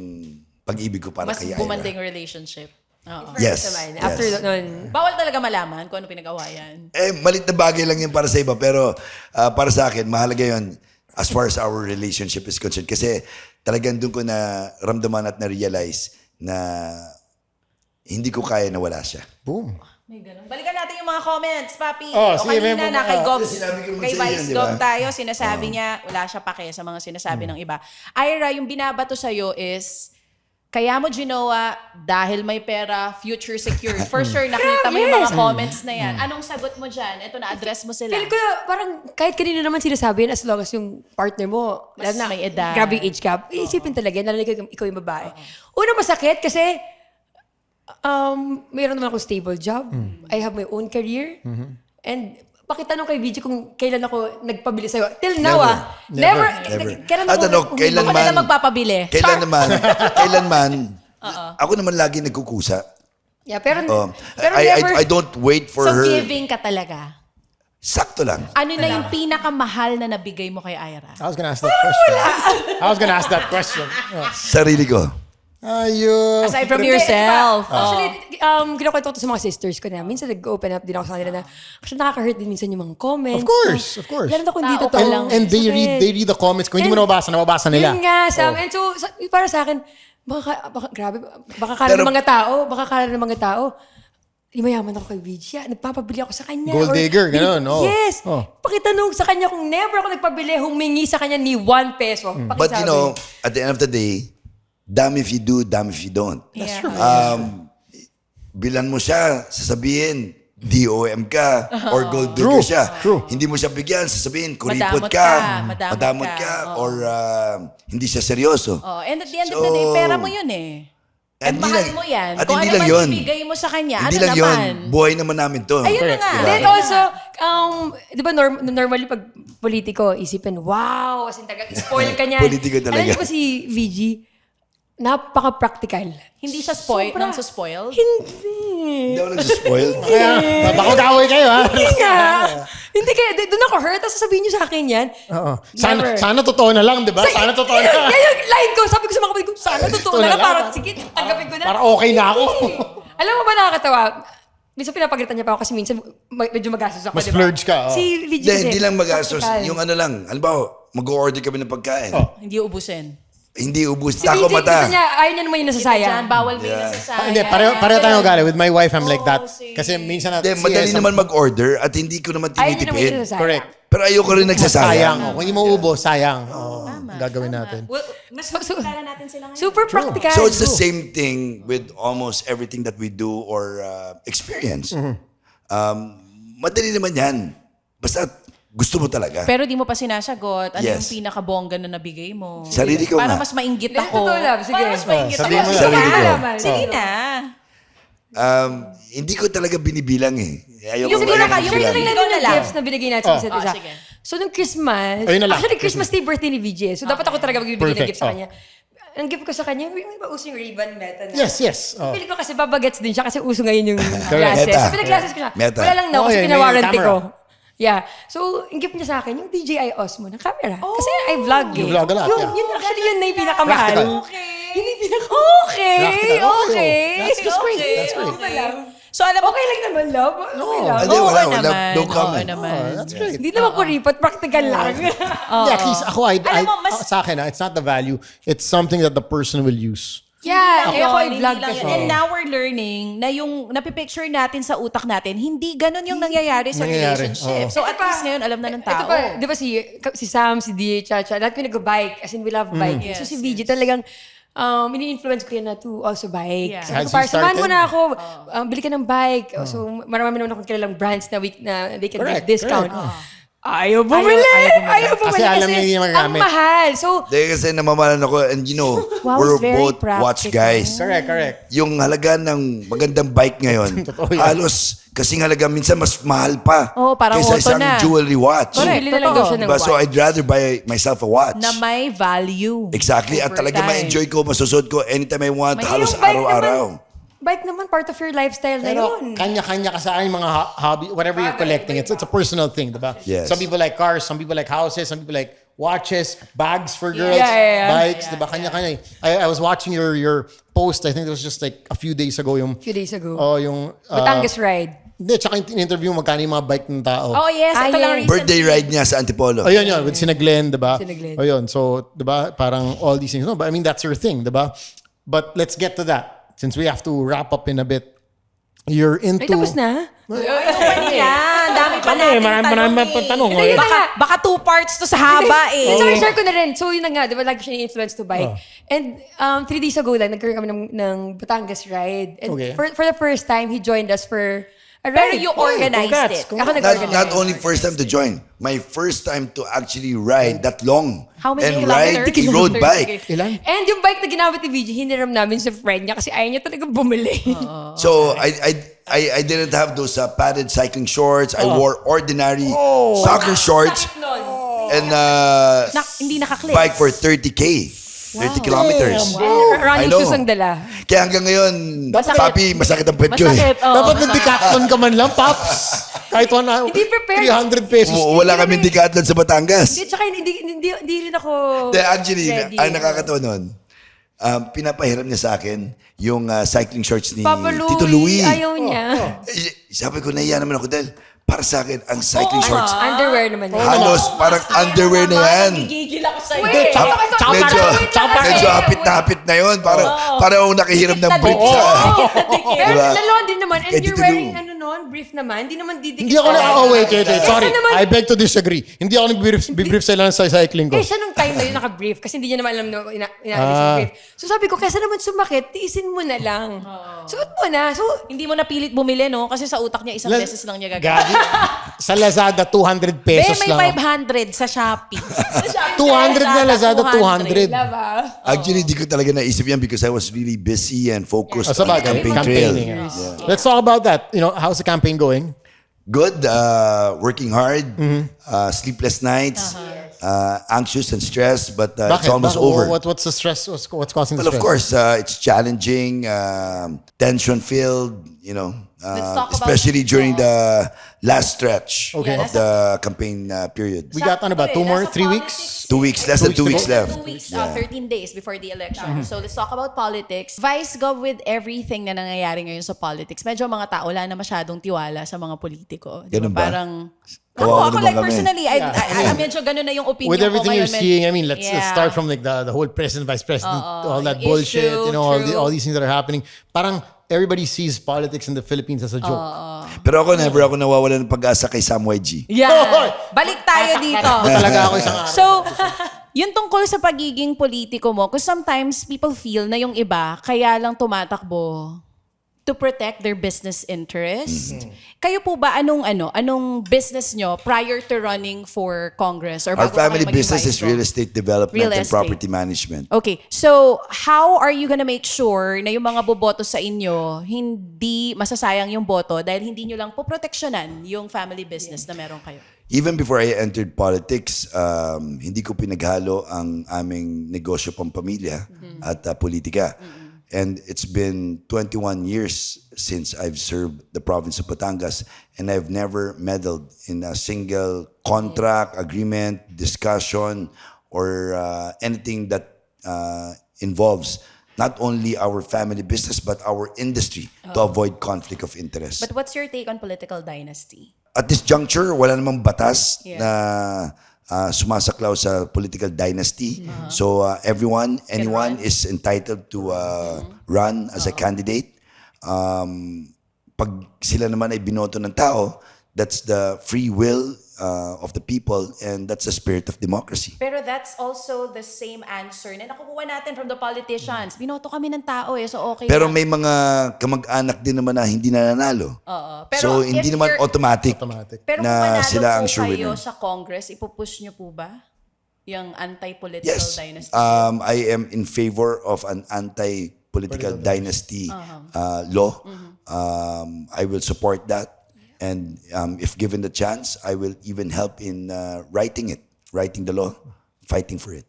pag-ibig ko para Mas kay Ira. bumanding relationship. Oo. Yes. Naman. yes. After nun, Bawal talaga malaman kung ano pinag-awayan. Malit na bagay lang yun para sa iba, pero para sa akin, mahalaga yun as far as our relationship is concerned. Kasi talagang doon ko na ramdaman at na-realize na hindi ko kaya na wala siya. Boom. May ganun. Balikan natin yung mga comments, Papi. Oh, O sige, kanina may na mga- kay Gov, Sinabi ko naman kay sa iyo, Vice di Gov ba? tayo, sinasabi niya, wala siya pake sa mga sinasabi ng iba. Ira, yung binabato sa'yo is, kaya mo ginawa dahil may pera, future secured. For sure, nakita mo yung mga comments na yan. Anong sagot mo dyan? Ito, na-address mo sila. feel ko parang kahit kanina naman sinasabi yun, as long as yung partner mo, Mas lalo na may edad. grabe yung age gap, iisipin talaga, lalo na ikaw yung babae. Una, masakit kasi mayroon naman akong stable job. I have my own career. And pakitanong kay VG kung kailan ako nagpabili sa'yo. Till now, Never. Never. Never. Kailan At ako ano, kailan Ako na lang magpapabili. kailanman, ako naman lagi nagkukusa. Yeah, pero I never. don't wait for So, her. giving ka talaga. Sakto lang. Ano na yung pinakamahal na nabigay mo kay Ira? I was gonna ask that question. I was gonna ask that question. Sarili ko. Ayun. Aside from Hindi, yourself. diba? Actually, kinakwento ko to sa mga sisters ko na. Minsan nag-open up din ako sa kanila na actually nakaka-hurt din minsan yung mga comments. Of course. Lalo na kung hindi Tao totoo. ka lang. And they read the comments. Kung hindi mo nababasa nila. Yun nga, Sam. And so, para sa akin, grabe, baka kala Pero- ng mga tao, mayaman ako kay Vidya. Nagpapabili ako sa kanya. Gold digger, ganun, oh. Yes. Oh. Pakitanong sa kanya kung never ako nagpabili, humingi sa kanya ni 1 peso. But you know, at the end of the day, damn if you do, damn if you don't. That's true. Bilan mo siya, sasabihin, DOM ka or gold digger siya. True. Hindi mo siya bigyan, sasabihin, kuripot Madamot ka, ka, madamot ka, ka, oo. or hindi siya seryoso. Oh, and at the end of the day, pera mo yun eh. At mahal mo yan. At Kung hindi ano lang man yun. ibigay mo sa kanya, Hindi ano lang naman? yun. Buhay naman namin to. Ayun na nga. Diba? Then also, di ba normally pag politiko, isipin, wow, as in talagang spoil ka niya. Politiko talaga. Alam niyo ba si VG, napaka-practical. Hindi siya spoiled, nang spoiled? Hindi. Hindi ako nag-spoil. Kaya, baka mag-away kayo, ha? Hindi nga. Hindi kaya, doon ako hurt. Tapos sasabihin niyo sa akin yan. Oo. Never. Sana totoo na lang, di ba? Sana totoo na lang. Yan yung line ko. Sabi ko sa mga kapatid ko, sana totoo na lang. Para, sige, tanggapin ko na. Para okay na ako. Alam mo ba nakakatawa? Minsan pinapagalitan niya pa ako kasi minsan medyo magastos ako. Mas diba? splurge ka, oh. Si VG Hindi, kasi, hindi lang magastos. practical. Yung ano lang, halimbawa, mag-order kami ng pagkain. Hindi ubusin. Hindi ubus. Si Tako VG, mata. gusto niya, ayaw niya naman yung Diyan, nasasayang. bawal may Yeah. nasasayang. Hindi, pareho tayo ugali. With my wife, I'm like that. sige. Kasi minsan Hindi, madali naman mag-order at hindi ko naman Ayaw niya naman yung tinitipid. nasasayang. Correct. Pero ayoko rin Sayang. nagsasayang. Kung hindi mo ubo, sayang. Gagawin natin. Well, mas kilala natin sila ngayon. Super practical. So it's the same thing with almost everything that we do or experience. Madali naman yan. Basta gusto mo talaga. Pero di mo pa sinasagot. Ano Yes. yung pinakabongga na nabigay mo? Sarili ko Para nga. mas mainggit Hindi, ako. totoo lang. Sige. Para mas mainggit sabihin ako. mo lang. Sarili ko. Sige na. Hindi ko talaga binibilang eh. Yung siguro ka, yung bilang. pinag- Ikaw na lang. gifts na binigay natin sa isa't Oh, isa. sige. So, nung Christmas, Ayun na lang. actually, Christmas Day birthday ni VJ. So, dapat ako talaga magbibigay ng Perfect. gift sa Oh. kanya. Ang gift ko sa kanya, yung iba uso yung Ray-Ban Meta na. Yes, yes. Oh. Pili ko kasi babagets din siya kasi uso ngayon yung Correct. glasses. Meta. So, pinag-glasses ko siya. Meta. Wala lang na Oh, kasi yeah, pinawarranty camera. ko. Yeah. So, yung gift niya sa akin, yung DJI Osmo na camera. Kasi I vlog eh. You vlog a lot, Yun, yeah. yun, actually, yun na yung pinakamahal. Practical. Yun yung okay. Practical. Okay. That's just great. Okay, That's great. okay. So alam mo, Okay lang naman, love. Okay lang. Hindi, wala. naman. No Oo comment. naman. Oh, that's great. Hindi naman kuripot, practical lang. Yeah, at least ako, Alam mo, mas- sa akin, it's not the value. It's something that the person will use. Yeah, eh ako Hindi i-vlog lang kasi. yun. And now we're learning na yung napipicture natin sa utak natin, hindi ganun yung nangyayari sa Nangyayari, relationship. oo. So at least ngayon, alam na ng Ito tao. pa, di ba si Sam, si D, Chacha, lahat ko nag-bike. As in, we love biking. So Yes, si VJ talagang, ini-influence ko yan na to also bike. Yeah. Sabi Has ko, parang he samahan mo started? na ako, bili ka ng bike. So marami naman akong kilalang brands na they can Correct, give discount. correct. Ayaw bumili! Ayaw bumili Kasi alam niya hindi niya ang magamit. mahal. So, Dahil kasi namamalan ako and you know, Wow, we're it's very both watch practical. guys. Correct. Yung halaga ng magandang bike ngayon, Totoo yan. halos kasing halaga minsan mas mahal pa Oo, parang kaysa auto isang na. jewelry watch. Correct. bili na lang daw siya ng Diba? So watch. I'd rather buy myself a watch. Na may value. Exactly. At over talaga time. ma-enjoy ko, masusod ko anytime I want, May- halos Yung bike araw-araw. bike naman part of your lifestyle na Pero yun. kanya-kanya ka sa akin mga hobby, whatever you're collecting, it's a personal thing, diba? Yes. Some people like cars, some people like houses, some people like watches, bags for girls, Yeah. bikes, diba? Kanya-kanya. I was watching your post, I think it was just like a few days ago, yung, Few days ago. yung, Batangas ride. hindi, tsaka yung interview magkano yung mga bike ng tao. Oh yes, ito lang yes. recently. Birthday ride niya sa Antipolo. Ayun yun, with Sina Glenn, diba? Sina Glenn. Ayun, so, diba, parang all these things. No, but I mean, that's your thing, diba? But let's get to that. Since we have to wrap up in a bit. You're into... Ay, tapos na? Yan, dami pa Kami, natin marami pa tanong. Hindi, Baka 2 parts to sa haba eh. Sorry, share ko na rin. So, yun na nga, di ba, like siya influence to bike. And 3 days ago lang, nagkaroon kami ng Batangas ride. And Okay. for the first time, he joined us for a Pero ride. you organized it. Ako Not nag-organize. only first time to join, my first time to actually ride that long How many and kilometers? ride a road bike. Ilan? And yung bike na ginamit ni VJ, hiniram namin sa friend niya kasi ayaw niya talaga bumili. So I didn't have those padded cycling shorts. I wore ordinary soccer shorts and Hindi naka-clip. bike for 30K. 30 kilometers. I Running know. shoes ang dala. Kaya hanggang ngayon, papi, masakit ang pet ko eh. Masakit, oo. Dapat nag-decathlon ka man lang, Paps. Kahit Hindi prepared. 300 pesos. Wala kaming Decathlon sa Batangas. Hindi, tsaka hindi rin ako Actually, ready. ang nakakatawa nun, pinapahiram niya sa akin yung cycling shorts ni Papa Louie, Tito Louie. ayaw niya. Sabi ko, nahiya naman ako dahil para sa akin, ang cycling shorts, Underwear naman yun. halos parang underwear na yan. Gigigil ako sa'yo. Wait, Medyo hapit na yun. Parang ako nakahiram ng brief sa... Pero Diba? lalon din naman. And Kay you're Tito wearing Lou. ano ganon, brief naman. Hindi naman didikit. Hindi ako wait. Sorry. naman- I beg to disagree. Hindi ako nag-brief sila sa cycling ko. Eh, siya nung time na yun naka-brief kasi hindi niya naman alam na inaalis yung brief. So sabi ko, kesa naman sumakit, tiisin mo na lang. Suot mo na. So, Hindi mo napilit bumili, no? Kasi sa utak niya, isang beses lang niya gagamit. Gagi. Sa Lazada, 200 pesos May lang. 500 sa Shopee. Sa Shopee 200 na Lazada, 200. diba? Actually, di ko talaga naisip yan because I was really busy and focused Sa on the bagay, campaign trail. campaigning. Let's talk about that. How's the campaign going? Good, working hard, sleepless nights, anxious and stressed, but it's almost over. What's the stress? What's causing the Well, of stress? course, it's challenging, tension-filled, Let's talk about- especially during the last stretch Okay. of the campaign period. We got 2 more, 3 weeks? 2 weeks, less than 2 weeks left. 2 weeks, 13 days before the election. So let's talk about politics. Vice Gov, with everything na nangyayari ngayon sa politics, medyo mga tao wala na masyadong tiwala sa mga politiko. Di ba? Ganun ba? Parang, Kawawa ako naman like kami. personally, medyo ganun na yung opinion With everything ko you're ngayon. seeing, I mean, let's start from like the whole president, vice president, all that yung bullshit, issue, true. all these things that are happening. Parang everybody sees politics in the Philippines as a joke. Pero ako, never ako nawawala ng pag-asa kay Sam YG. Yeah. Balik tayo dito. Talaga ako isang araw. So, yun tungkol sa pagiging politiko mo, because sometimes people feel na yung iba kaya lang tumatakbo to protect their business interest. Kayo po ba, anong business nyo prior to running for Congress? Or Our bago kayo family maging business vice is pro? real estate development Real and estate. property management. Okay, so how are you gonna make sure na yung mga boboto sa inyo, hindi masasayang yung boto dahil hindi nyo lang poproteksyonan yung family business na meron kayo? Even before I entered politics, hindi ko pinaghalo ang aming negosyo pampamilya at politika. And it's been 21 years since I've served the province of Batangas, and I've never meddled in a single contract, agreement, discussion, or anything that involves not only our family business but our industry to avoid conflict of interest. But what's your take on political dynasty? At this juncture, wala namang batas Yeah. na sumasaklaw sa political dynasty. So anyone is entitled to run as a candidate. Pag sila naman ay binoto ng tao, that's the free will of the people, and that's the spirit of democracy. Pero that's also the same answer na nakukuha natin from the politicians. Binoto kami ng tao so okay Pero lang. may mga kamag-anak din naman na hindi nananalo. Oo. Pero So if hindi naman you're- automatic Pero kung na manalo sila ang po sure kayo winner. sa Congress, ipupush nyo po ba yung anti-political Yes. dynasty? I am in favor of an anti-political dynasty law. I will support that. And if given the chance, I will even help in writing the law, fighting for it.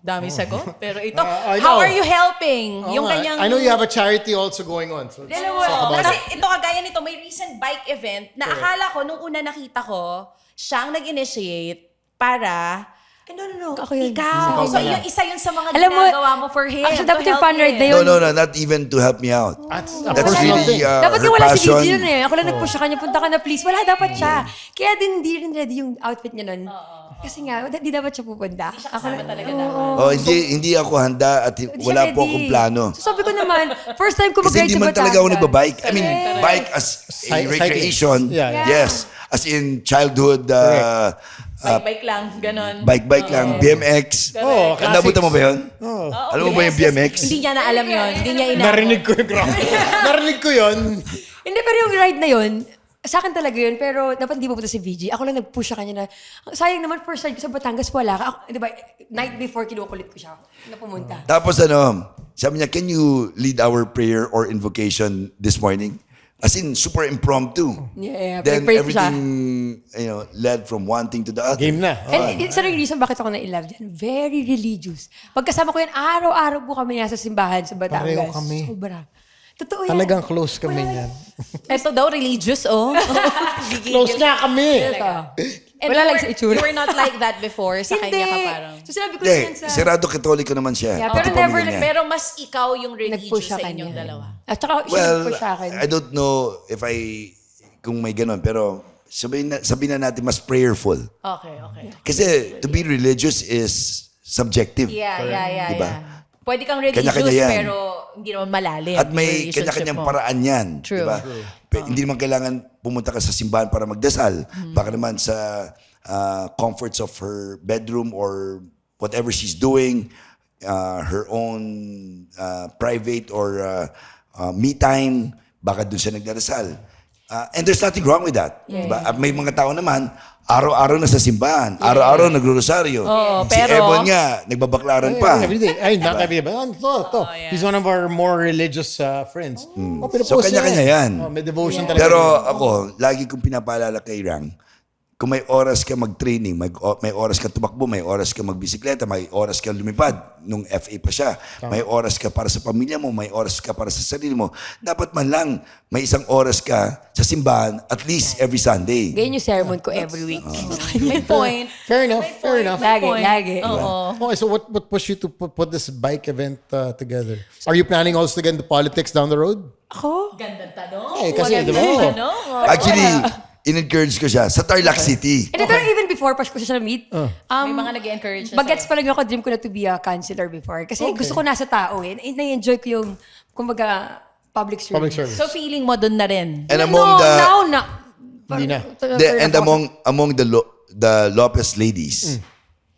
Dami sagot. Pero ito, I how know. are you helping? Oo Yung nga. kanyang... I know you have a charity also going on. So let's talk about Kasi it. ito, kagaya nito, may recent bike event na akala ko, nung una nakita ko, siyang nag-initiate para... No. Ako yun. Ikaw. So, yung isa yun sa mga Alam mo, ginagawa mo for him. actually, to dapat yung help fan ride him. na yun. No, not even to help me out. That's a That's personal really thing. Dapat her yung wala si passion. VG nun Ako lang nag-push sa kanya, punta ka na please. Wala dapat siya. Kaya din hindi rin ready yung outfit niya nun. Kasi nga, di dapat siya pupunta. Ako lang talaga Oh, hindi ako handa at Hindi wala siya po ready. akong plano. So sabi ko naman, first time ko Kasi mag-ride hindi sa man talaga ako Batangas. nagbabike. I mean, bike as a Cycling. recreation. Yeah. Yes. As in childhood, Bike lang, ganon. bike lang, BMX. Oh, Nabutan mo ba yun? Oh. Alam mo ba yung BMX? Hindi niya na alam yun. Hindi niya inabot. Narinig ko yung grabe. Narinig ko yun. Hindi, pero yung ride na yun, sa akin talaga yun, pero dapat hindi pupunta si VG. Ako lang nag-push sa kanya na, sayang naman first ride ko sa Batangas, wala ka. Ako, di ba, night before, kinukulit ko siya na pumunta. Tapos sabi niya, can you lead our prayer or invocation this morning? As in, super impromptu. Yeah, Then pray ko siya. everything, led from one thing to the other. Game na. And isa rin yung reason bakit ako na-love dyan, very religious. Pagkasama ko yan, araw-araw po kami nasa simbahan sa Batangas. Pareho kami. Sobra. Totoo yan. Talagang close kami niyan. Ito daw, religious, oh. Close nga kami. And Wala you lang were- sa itsura. You were not like that before. Sa Hindi. kanya ka parang... So sinabi ko Hindi, yan sa... sirado katoliko naman siya. Yeah, Pati pero never pamilya niya. Pero mas ikaw yung Nag-push religious sa sa inyong kanya. dalawa. At saka siya Well, nag-push sa akin. I don't know if kung may ganun, pero sabihin na natin mas prayerful. Okay. Kasi to be religious is subjective. Yeah. Diba? Pwede kang religious Kanya-kanya yan. pero hindi naman malalim. At yung may relationship kanya-kanyang mo. paraan yan. True. Diba? Hindi naman kailangan pumunta ka sa simbahan para magdasal. Baka naman sa comforts of her bedroom or whatever she's doing, her own private or me time, baka doon siya nagdarasal. And there's nothing wrong with that. Diba? At may mga tao naman, araw-araw na sa simbahan, araw-araw nagro-rosaryo. Oo, Si pero- Ebon nga, nagbabaklaran pa. Every day. Ay, not every day. But he's one of our more religious friends. Oh, pero So, post kanya-kanya yan. Oh, may devotion talaga. Pero ako, lagi kong pinapaalala kay Rang, kung may oras ka mag-training, may oras ka tumakbo, may oras ka magbisikleta, may oras ka lumipad, nung FA pa siya, may oras ka para sa pamilya mo, may oras ka para sa sarili mo, dapat man lang may isang oras ka sa simbahan at least every Sunday. Ganyan yung sermon ko every week. May point. Fair enough. Fair enough. Lagi. Oo. Okay, so what pushed you to put this bike event together? Are you planning also to get into politics down the road? Ako? Gandang tanong. Eh, kasi, Gandang di ba? tanong. Actually, in-encourage ko siya sa Tarlac City. And pero even before, pas ko siya na-meet, May mga nag-encourage na bagets pa lang ako, dream ko na to be a counselor before. Kasi gusto ko nasa tao eh. Na-enjoy ko yung, kumbaga, public service. Public service. So feeling mo dun na rin. And among the Now na. Hindi na. and among the Lopez ladies,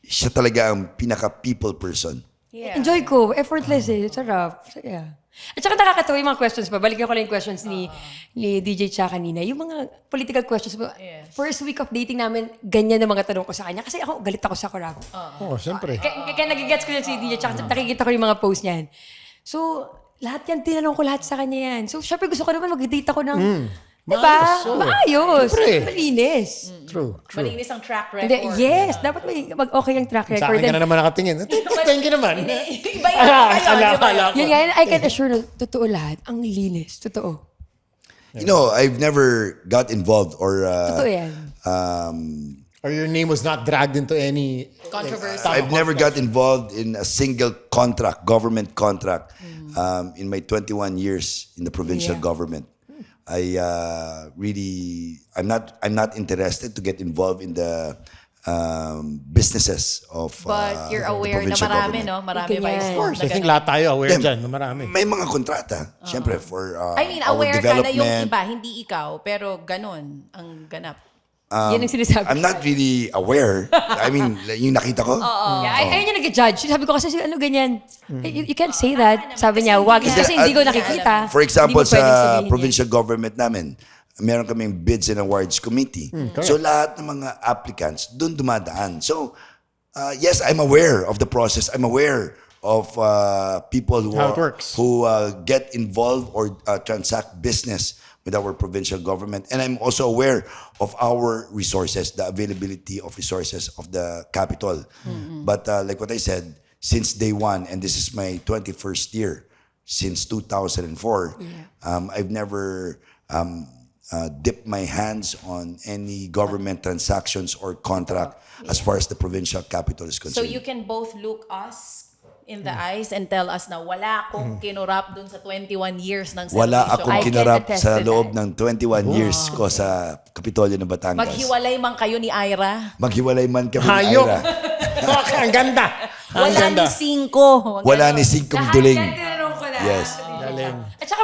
siya talaga ang pinaka people person. Yeah. Enjoy ko. Effortless eh. Sarap. Yeah. At saka nakakatawa yung mga questions pa. Balikan ko lang yung questions ni DJ Cha kanina. Yung mga political questions pa. Yes. First week of dating namin, ganyan ang mga tanong ko sa kanya. Kasi ako, galit ako sa Corrado. Oh, siyempre. Kaya nagigets ko yan si DJ Cha. Nakikita ko yung mga post niyan. So, lahat yan, tinanong ko lahat sa kanya yan. So, syempre gusto ko naman mag-date ako ng, diba? Maayos, oo. Maayos. Siyempre. Malinis. True. Malinis ang track record. Hindi, yes, dapat may okay ang track Sa record. akin ka na naman nakatingin. Thank you naman. Iba yun. Ala ko. Yun nga, I can assure na totoo lahat. Ang linis. Totoo. You know, I've never got involved or Totoo yan. Or your name was not dragged into any Controversy. I've never got involved in a single contract, government contract, in my 21 years in the provincial Yeah. government. I'm not interested to get involved in the businesses of But you're the aware na provincial marami, government. no? Marami Ganyan. vice Of course, na I think ganun. lahat tayo aware Then, dyan. Marami. May mga kontrata, syempre, for I mean, our aware ka na yung development. iba, hindi ikaw, pero ganun ang ganap. Yan ang sinasabi. I'm not really aware. I mean, yung nakita ko. Yeah, ayun yung nag-judge. Sabi ko kasi ano ganyan. You can't say that. Sabi niya, wag. Kasi hindi ko nakikita. For example, Hindi mo pwedeng sa sabihin yan. provincial government namin, meron kaming bids and awards committee. So lahat ng mga applicants doon dumadaan. So yes, I'm aware of the process. I'm aware of people who How it works. who get involved or transact business with our provincial government. And I'm also aware of our resources, the availability of resources of the capital. But like what I said, since day one, and this is my 21st year, since 2004, I've never dipped my hands on any government transactions or contract as far as the provincial capital is So concerned. you can both look us in the eyes and tell us na wala akong kinurap dun sa 21 years ng Wala serbisyo. akong I can kinarap attest sa to loob that. ng 21 years ko sa Kapitolyo ng Batangas. Maghiwalay man kayo ni Ira. Maghiwalay man kami ni Hayop. Ira. Ang ganda. Ang Wala ganda. ni Cinco. Wala ni Singkong Lahat Duling. yan, tinanong ko na. Yes. Galing. At saka,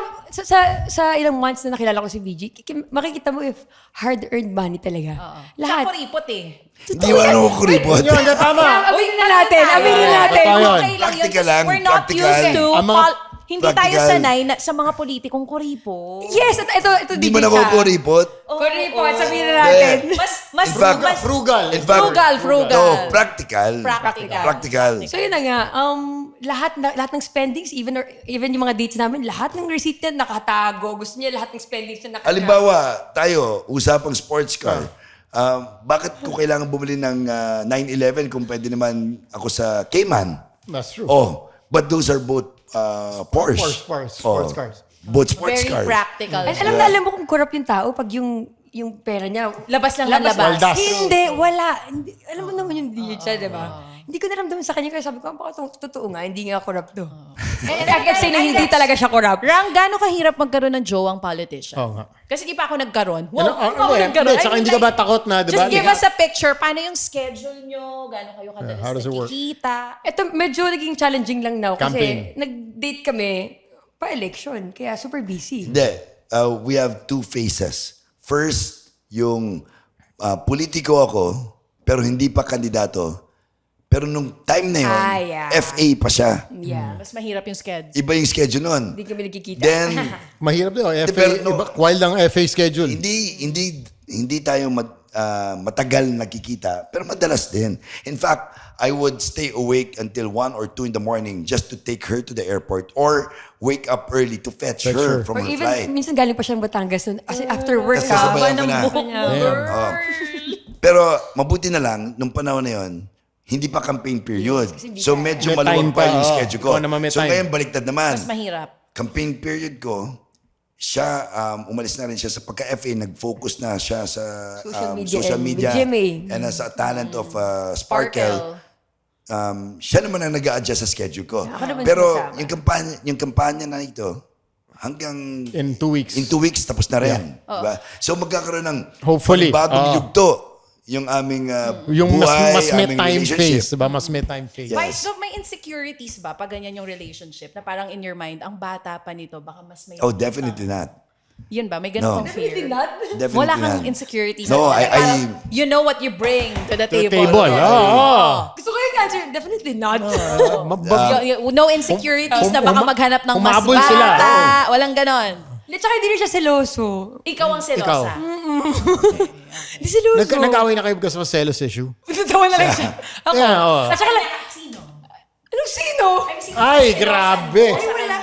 sa ilang months na nakilala ko si BG, makikita mo if hard-earned money talaga. Lahat. Lahat. Kuripot eh. Hindi mo ano ko kuripot. Yun, tama. Aminin na natin. Aminin natin. Totoo yun. Okay lang yun. Practical kasi lang, we're not practical. used to Ang mga- hindi tayo practical. sanay na, sa mga politikong kuripo. Yes, at ito Hindi DJ mo na Cha. kuripot. Kuripot, sabihin na natin. Mas In fact, Frugal. In fact, Frugal. No, practical. Practical. Practical. So yun na nga, lahat ng spendings, even yung mga dates namin, lahat ng receipt niya nakatago. Gusto niya lahat ng spendings niya nakatago. Halimbawa, tayo, usapang sports car. Bakit ko kailangan bumili ng 911 kung pwede naman ako sa Cayman? That's true. Oh, but those are both Porsche. Sports cars. Both sports Very cars. practical. And alam mo kung corrupt yung tao pag yung pera niya. Labas lang ng labas. Waldas. Hindi, wala. Hindi, alam mo naman yung DJ, di ba? Hindi ko naramdaman sa kanya kaya sabi ko, baka totoo nga, hindi nga corrupt to. And I can say na hindi talaga siya corrupt. Rang, gaano kahirap magkaroon ng jowang politician? Oo nga. Kasi di pa ako nagkaroon. Ano, Wow, ako hindi, nagkaroon. hindi, tsaka hindi ka ba takot na, di ba? Just give us a picture. Paano yung schedule nyo? Gaano kayo how kadalas does it work? nakikita? Ito, medyo naging challenging lang now kasi Campaign. nag-date kami pa-election. Kaya super busy. Hindi. We have two phases. First, yung politiko ako, pero hindi pa kandidato. Pero nung time na yun, yeah. FA pa siya. Yeah. Mas mahirap yung schedule. Iba yung schedule nun. Hindi kami nagkikita. Then, Mahirap din. FA, pero no. wild ang FA schedule. hindi tayo matagal nagkikita, pero madalas din. In fact, I would stay awake until 1 or 2 in the morning just to take her to the airport or wake up early to fetch her from Or her even, flight. minsan galing pa siyang Batangas nun. Kasi after work, Tapos sasabayan Haba ka ng na. buhok mo, girl. Oh. Pero mabuti na lang, nung panahon na yun, hindi pa campaign period. So medyo May maluwag time pa pa, yung oo. schedule ko. Ikaw naman may So time. ngayon, baliktad naman. Mas mahirap. Campaign period ko, siya, umalis na rin siya sa pagka-FA, nag-focus na siya sa Social media social and media GMA. and as a talent of Sparkle. Siya naman ang nag-a-adjust sa schedule ko. Ako naman Pero sumasama. yung kampanya na ito, hanggang In 2 weeks. in 2 weeks tapos na rin. Diba? So magkakaroon ng Hopefully. bagong yugto yung aming Yung buhay, mas may aming time relationship. phase. Diba? Mas may time phase. Yeah. Vice Gov, may insecurities ba pag ganyan yung relationship na parang in your mind, ang bata pa nito, baka mas may... Oh, definitely not. Yun ba? May ganun No. kang fear? Definitely Wala kang not. insecurities. No, Parang I you know what you bring to the table. Table. Oo. Gusto ko yung answer, definitely not. No insecurities na baka maghanap ng mas humabol bata. sila. Walang ganon. Tsaka hindi rin siya seloso. Ikaw ang selosa. Hindi seloso. Nag-away na kayo because of a selos issue? Natawa na lang siya. Ako. Yeah, oo. At saka lang, Sino? anong sino? Ay, grabe. Sa kanya.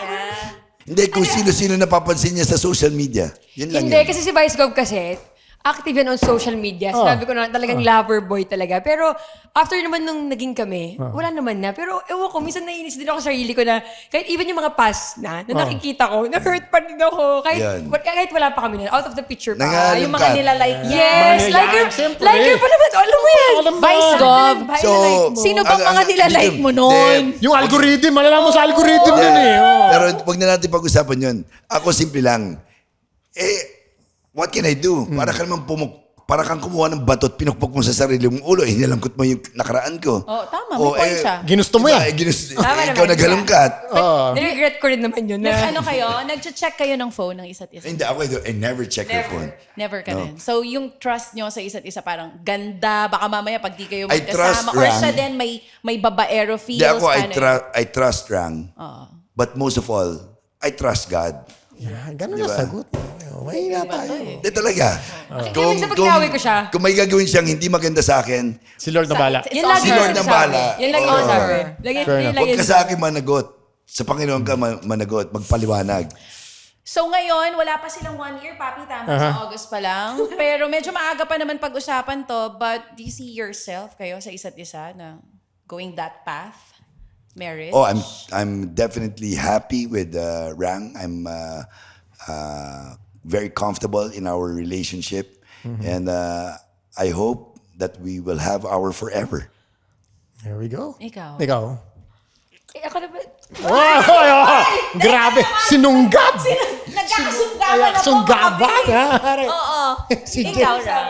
Hindi, kung sino-sino napapansin niya sa social media. Yun lang Hindi, yun. kasi si Vice Gov kasi, active yan on social media. Sabi ko na, talagang lover boy talaga. Pero, after naman nung naging kami, wala naman na. Pero, ewan ko, minsan naiinis din ako sa sarili ko na, kahit even yung mga past na nakikita ko, na-hurt pa din ako. Yan. Kahit wala pa kami na, out of the picture pa. Nangalim Yung mga ka. nilalike niya. Yes, Mga liker, yan, siyempre. liker pa naman. Alam mo yan. Vice Gov. Sino bang ang- mga ang- nilalike mo hindi. nun? Yung algorithm, malalaman mo sa algorithm yun eh. Oo. Pero wag na natin pag-usapan yun. Ako simple lang. What can I do? Para kang kumuha ng batot, pinukpok mo sa sarili mong ulo, hinalangkot mo yung nakaraan ko. Oh, tama. May point siya. Ginusto mo yan. Tama Ikaw naman naghalongkat. Niregret ko rin naman yun. Na, Ano kayo? Nag-check kayo ng phone ng isa't isa? Hindi, I never check your phone. Never ka rin. So, yung trust nyo sa isa't isa parang ganda. Baka mamaya pag di kayo I trust magkasama. Or Rang. siya din may babaero Hindi feels. ako, paano I trust Rang. But most of all, I trust God. Yeah, ganun Diba? na sagot. Mahina tayo. Hindi talaga. Kaya minsan pag inaway ko siya. Kung may gagawin siyang hindi maganda sa akin, Si Lord na bala. It's Yan all lagi Si her. Lord na bahala. Yan lagi Oo. yung sabi. Lagi, Fair yun enough. lagi huwag ka yung sa akin managot. Sa Panginoon ka managot. Magpaliwanag. So ngayon, wala pa silang 1 year, Papi. Tama, sa August pa lang. Pero medyo maaga pa naman pag-usapan to. But do you see yourself kayo sa isa't isa na going that path? Marriage? Oh, I'm definitely happy with Rang. I'm very comfortable in our relationship, and I hope that we will have our forever. There we go. Ikaw? Ikaw. Ako na ba? Wow! Grabe! Sinunggab! Nagkakasunggaban ako, Sunggaban! Oo. Si Ikaw, Rang.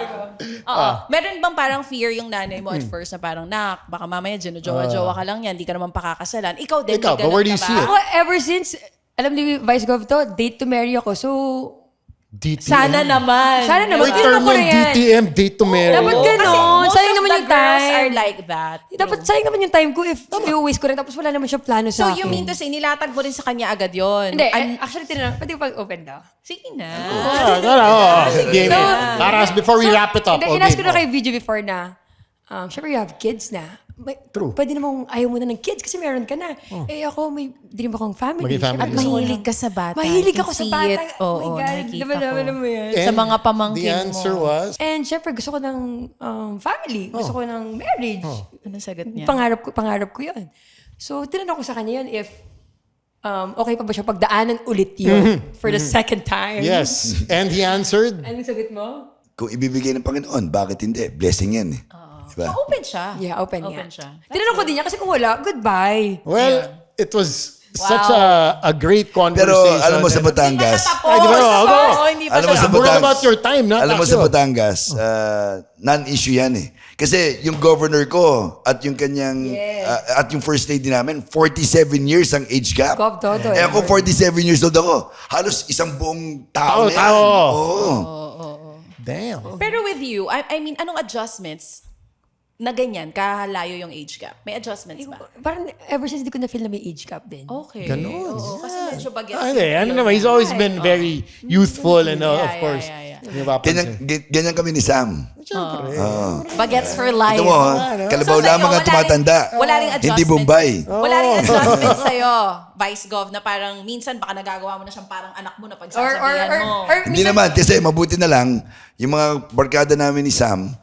Oo. Meron bang parang fear yung nanay mo at first na parang, nak, baka mamaya jowa ka lang yan, di ka naman pakakasalan. Ikaw din, Ikaw, may but where do ganun you ka see ba? it? Ako, ever since, alam ni Vice Gov to, date to marry ako. So, DTM. Sana naman. Sana naman. May Hindi term naman ko yung na yan. DTM, date to marry. Dapat Oh. ganun. Most Sayang of naman the yung girls time. are like that. Dapat sayang naman yung time ko if i-waste ko rin. Tapos wala naman siya plano So sa akin. you mean to say, nilatag mo rin sa kanya agad yon? Hindi, actually, tinanong, pwede ko pag-open daw? Sige na. Game it. Para before we wrap it up. Hindi, okay. inas ko na kay video before na, syempre you have kids na. True. Pwede namang ayaw mo na ng kids kasi meron ka na. Eh ako, may dream akong family. Maging family. Syempre, At gusto ko mahilig lang- ka sa bata. Mahilig I can ako sa see bata. it. Oo, Oh my God. nakikita Diba, ko. alam mo yan? Sa mga pamangkin The answer mo. was, And syempre, gusto ko ng family. Gusto ko ng marriage. Ano sagot niya? Pangarap ko yun. So, tinanong ko sa kanya yun if okay pa ba siya pagdaanan ulit yun for the second time. yes. And he answered, Anong sagot mo? Kung ibibigay ng Panginoon, bakit hindi? Blessing yan eh. Diba? So, open siya. Yeah, open Open nga. siya. Tinanong ko din niya kasi kung wala, goodbye. well, it was such a great conversation. Pero alam mo sa Batangas, Ay, di ba? Oo, hindi pa alam mo siya. sa More Batangas, about your time, na? alam mo sa Batangas, non-issue yan eh. Kasi yung governor ko at yung kanyang, at yung first lady namin, 47 years ang age gap. Gov, todo. Eh ako, 47 years old ako. Halos isang buong tao na yan. Tao. Oo. Damn. Pero with you, I mean, anong adjustments na ganyan, kahalayo yung age gap? May adjustments ba? Parang ever since di ko na-feel na may age gap din. Okay. Ganun. Oo, kasi medyo bagets. Hindi, ano naman, he's always been very youthful and of course. Yeah. Yung mapapansin. Ganyan kami ni Sam. Bagets for life. Ito mo, ha? Kalabaw So, sa'yo, lamang ang tumatanda. Wala ring adjustment. Hindi Bombay. Wala ring adjustment sa'yo, Vice Gov, na parang minsan baka nagagawa mo na siyang parang anak mo na pagsasabihan mo. Hindi naman, kasi mabuti na lang, yung mga barkada namin ni Sam,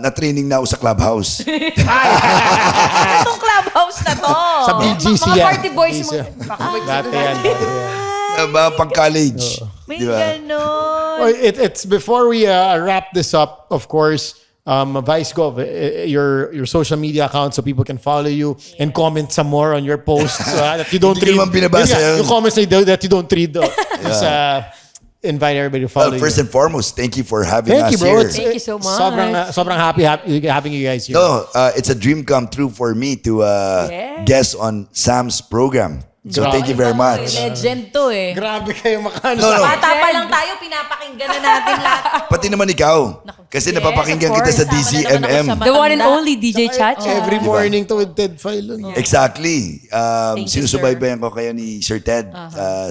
na-training na ako sa clubhouse. Itong clubhouse na to. Sa BGC Mga yan. party boys mo. Dati yan. Mga pang-college. May Di ba? ganon. Oh, it's before we wrap this up, of course, Vice Gov, your social media account so people can follow you and comment some more on your posts that you don't Hindi read. ko naman binabasa Yun nga, yun. yung comments that you don't read. Just invite everybody to follow Well, first you. and foremost, thank you for having Thank us you, bro. here. It's- Thank you so much. Sobrang happy having you guys here. No, it's a dream come true for me to guest on Sam's program. So thank you very much. Legend to eh. Grabe kayo makano. No, no. Bata pa lang tayo, pinapakinggan na natin lahat. Pati naman ikaw. Kasi napapakinggan of kita sa course. Sama na naman ako DZMM. sa The one and matanda. only DJ Chacha. Every morning to with Ted Filon. Exactly. Thank you, Sinusubaybayan ko kayo ni Sir Ted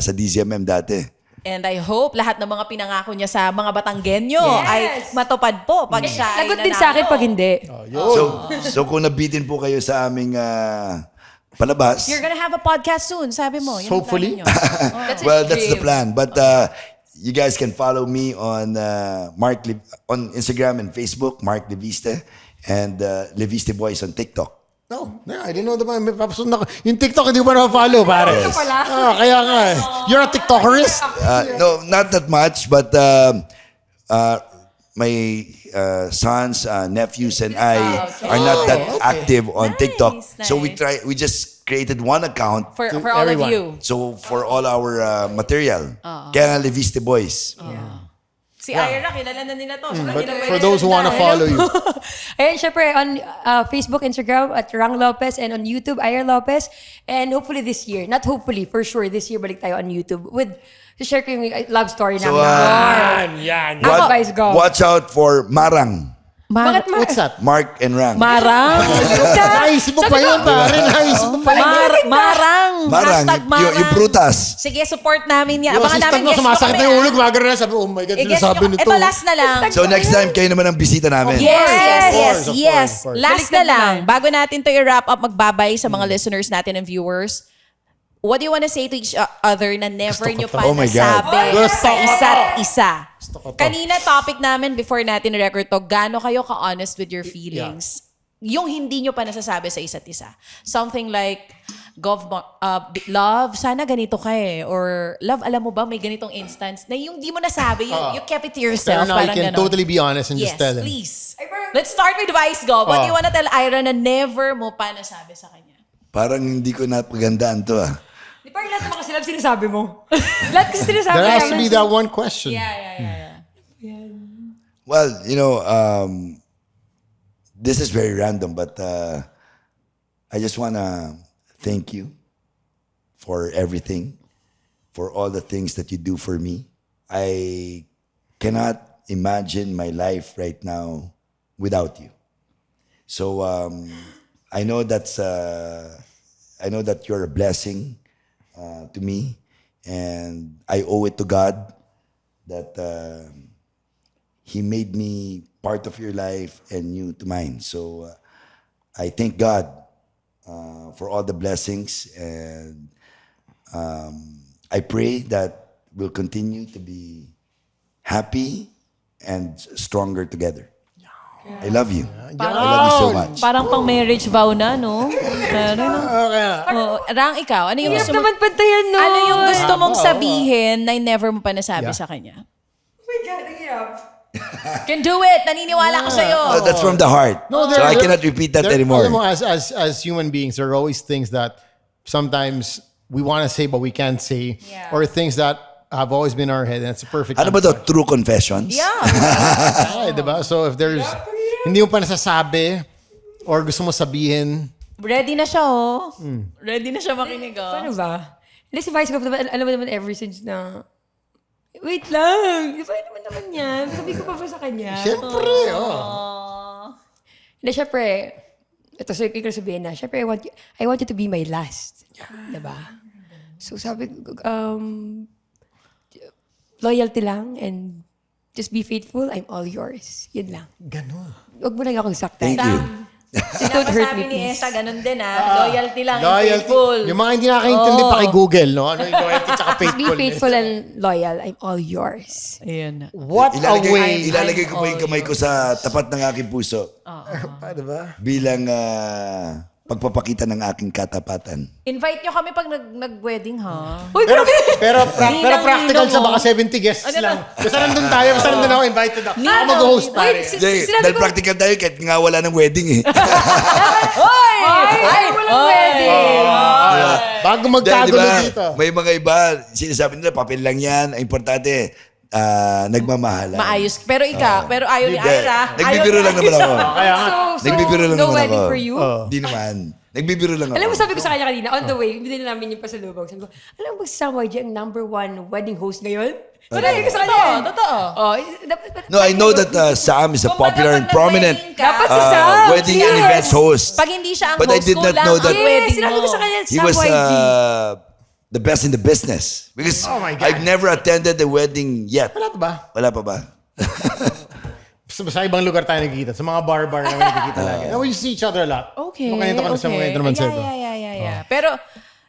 sa DZMM dati. And I hope lahat ng mga pinangako niya sa mga Batanggenyo ay matupad po pag siya ay Lagot din sa akin nanalo. pag hindi. So kung nabitin po kayo sa aming palabas, You're gonna have a podcast soon, sabi mo. Yun ang Hopefully. plano niyo. That's well, his that's the dream. plan. But you guys can follow me on on Instagram and Facebook, Mark Leviste, and Leviste Boys on TikTok. No, I didn't know naman. Yung TikTok, hindi ko pa na-follow, pare. Yes. Kaya nga eh. You're a TikTokerist? No, not that much, but my sons, nephews, and I are not that active on TikTok. So nice. we just created one account. For all everyone. of you. So for all our material, kaya nga Leviste Boys. Si Ira, kilala na nila to. So, But hindi na for pwede those who wanna salita. follow you, Ayan, syempre, on Facebook, Instagram, at Rang Lopez, and on YouTube, Ira Lopez. And hopefully this year, not hopefully, for sure, this year, balik tayo on YouTube with, to share ko yung love story So, namin. yan. Ako, Vice Gov. Watch out for Marang, Bakit What's that? Mark and Rang. Marang. Naisip mo pa yun, pare. Naisip mo pa yun. Marang. Marang, Hashtag Marang. yung prutas. Sige, support namin yan. Yung Abangan assistant namin. mo, guest nyo sumasakit kami, na yung ulo, ah. gumagano na. Sabi, oh my God, I-guess sinasabi nyo. nito. Ito, last na lang. So next time, kayo naman ang bisita namin. Yes. Of course. Last na lang. Bago natin to i-wrap up, magbabay sa mga listeners natin and viewers. What do you want to say to each other na never nyo pa Oh my God. nasabi Gusto sa ko to. isa't isa? ko to. Kanina topic namin before natin record to, gaano kayo ka-honest with your feelings? Yung hindi nyo pa nasasabi sa isa't isa. Something like, love, sana ganito ka eh. Or, love, alam mo ba, may ganitong instance na yung di mo nasabi, you kept it to Pero yourself. now you Parang can ganon. totally be honest and Yes, just tell him. please. Let's start with Vice Go. What do you wanna tell Ira na never mo pa nasabi sa kanya? Parang hindi ko napagandaan to ah. Di parang lahat naman kasi love sinasabi mo. Lahat kasi sinasabi There has to namin. be that one question. Yeah. Well, this is very random, but I just want to thank you for everything, for all the things that you do for me. I cannot imagine my life right now without you. So I know that you're a blessing to me, and I owe it to God that He made me part of your life and you to mine. So I thank God for all the blessings, and I pray that we'll continue to be happy and stronger together. I love you. I love you so much. Parang pang marriage vow na, no? Pero, no? Okay. Rang, ikaw, ano yung Hirap gusto mo? naman pantayan nun. Ano yung gusto mong sabihin na never mo pa nasabi sa kanya? Oh my God, ang hirap. Can do it! Naniniwala ko sa'yo. Oh, that's from the heart. So I cannot repeat that anymore. Alam mo, as human beings, there are always things that sometimes we want to say but we can't say, or things that have always been in our head, and it's a perfect Ano ba time daw? True confessions? Yeah. Ay, diba? So if there's, hindi mo pa nasasabi, or gusto mo sabihin, Ready na siya, oh. Ready na siya makinig, oh. Paano ba? Hindi si Vice ko, alam mo naman ever since na, wait lang, di ba naman yan? Sabi ko pa ba sa kanya? syempre, Hindi, syempre, ito so ko sabihin na, syempre, I want you to be my last. Diba? So sabi ko, loyalty lang and just be faithful, I'm all yours. Yun lang. Ganon. Huwag mo lang akong saktan. Thank you. Just don't hurt Sabi me, ni please. Esa, ganun din, Loyalty lang and Loyalty. faithful. Yung mga hindi nakakaintindi, paki-Google, no? Ano yung loyalty tsaka Be faithful? faithful and loyal, I'm all yours. Ayun. What a way. Ilalagay ko po yung kamay ko sa tapat ng aking puso Paano ba? bilang pagpapakita ng aking katapatan. Invite nyo kami pag nag-wedding, ha? Uy, Pero, pero Ninang practical ninong sa mo. baka 70 guests Ano lang. Basta nandun tayo, basta nandun ako, invited ako. Ako Ninang mag-host, ninong. pare. Dahil practical tayo kahit nga wala ng wedding eh. Hoy! Ay! walang wedding. Bago Dahil magkagulo diba, dito. may mga iba, sinasabi nila, papel lang yan. Ang importante, nagmamahalan. Maayos. Pero ikaw, pero ayaw ni Hindi. Ira. Nagbibiro lang naman ako. Kaya nga. Nagbibiro lang no naman wedding ako. for you? Hindi naman. Nagbibiro lang ako. Alam mo, sabi ko sa kanya kanina, on the way, hindi na namin yung pasalubong. Sabi ko, alam mo, Sam YG ang #1 wedding host ngayon? Sabi ko sa kanya. Totoo. Oh, No, I know that Sam is a popular and prominent Dapat si Sam. wedding and events host. Pag hindi siya ang But I host, did not kulang know ang that- wedding sinabi mo. ko sa kanya, He Sam was YG. the best in the business. Because Oh my God. I've never attended a wedding yet. Wala ba? Wala pa ba? Sa ibang lugar tayo nagkikita. Sa mga bar-bar namin nagkikita lagi. And we see each other a lot. Okay. Ganito ka na sa mga ito naman sa'yo. Yeah. Pero,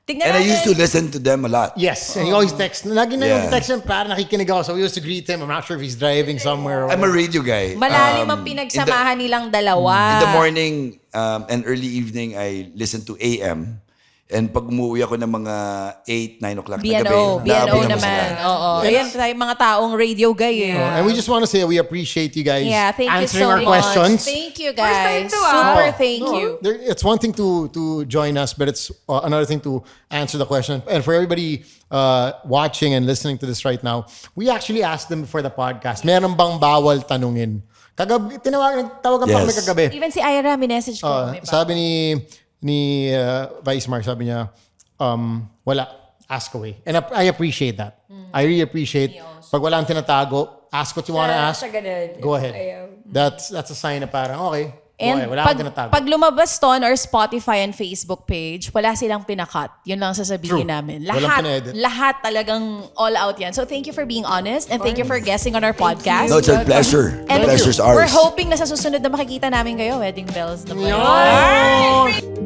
tignan And I natin. used to listen to them a lot. Yes, and he always texts. Lagi na yung Yeah. text niya, para nakikinig ako. So we used to greet him. I'm not sure if he's driving somewhere. I'm a radio guy. Malalim ang pinagsamahan nilang dalawa. In the morning and early evening, I listen to AM. And pag umuwi ako ng mga 8, 9 o'clock na gabi, BNO naabutan ko naman. sila. Oo. Ayan, tayo mga taong radio guy eh. And we just want to say we appreciate you guys Yeah, thank you answering so our much. questions. Thank you First time guys. to, ah. Super thank you. It's one thing to join us, but it's another thing to answer the question. And for everybody watching and listening to this right now, we actually asked them before the podcast, meron bang bawal tanungin? Tawagan pa kami Yes. kagabi. Even si Ira, minessage ko. May Sabi ni Vice Mark, sabi niya, wala, ask away. And I appreciate that. I really appreciate pag walang tinatago, ask what you wanna ask. Siya ganun. Go ahead. Ayaw. That's a sign na parang, okay, go And ahead. Wala kang tinatago. pag lumabas to on our Spotify and Facebook page, wala silang pinakat. Yun lang sasabihin True. namin. Walang Lahat, pina-edit. lahat talagang all out yan. So thank you for being honest and thank you for guessing on our podcast. No, it's a pleasure. The And pleasure's we're ours. hoping na sa susunod na makikita namin kayo, Wedding Bells na pa. Yun!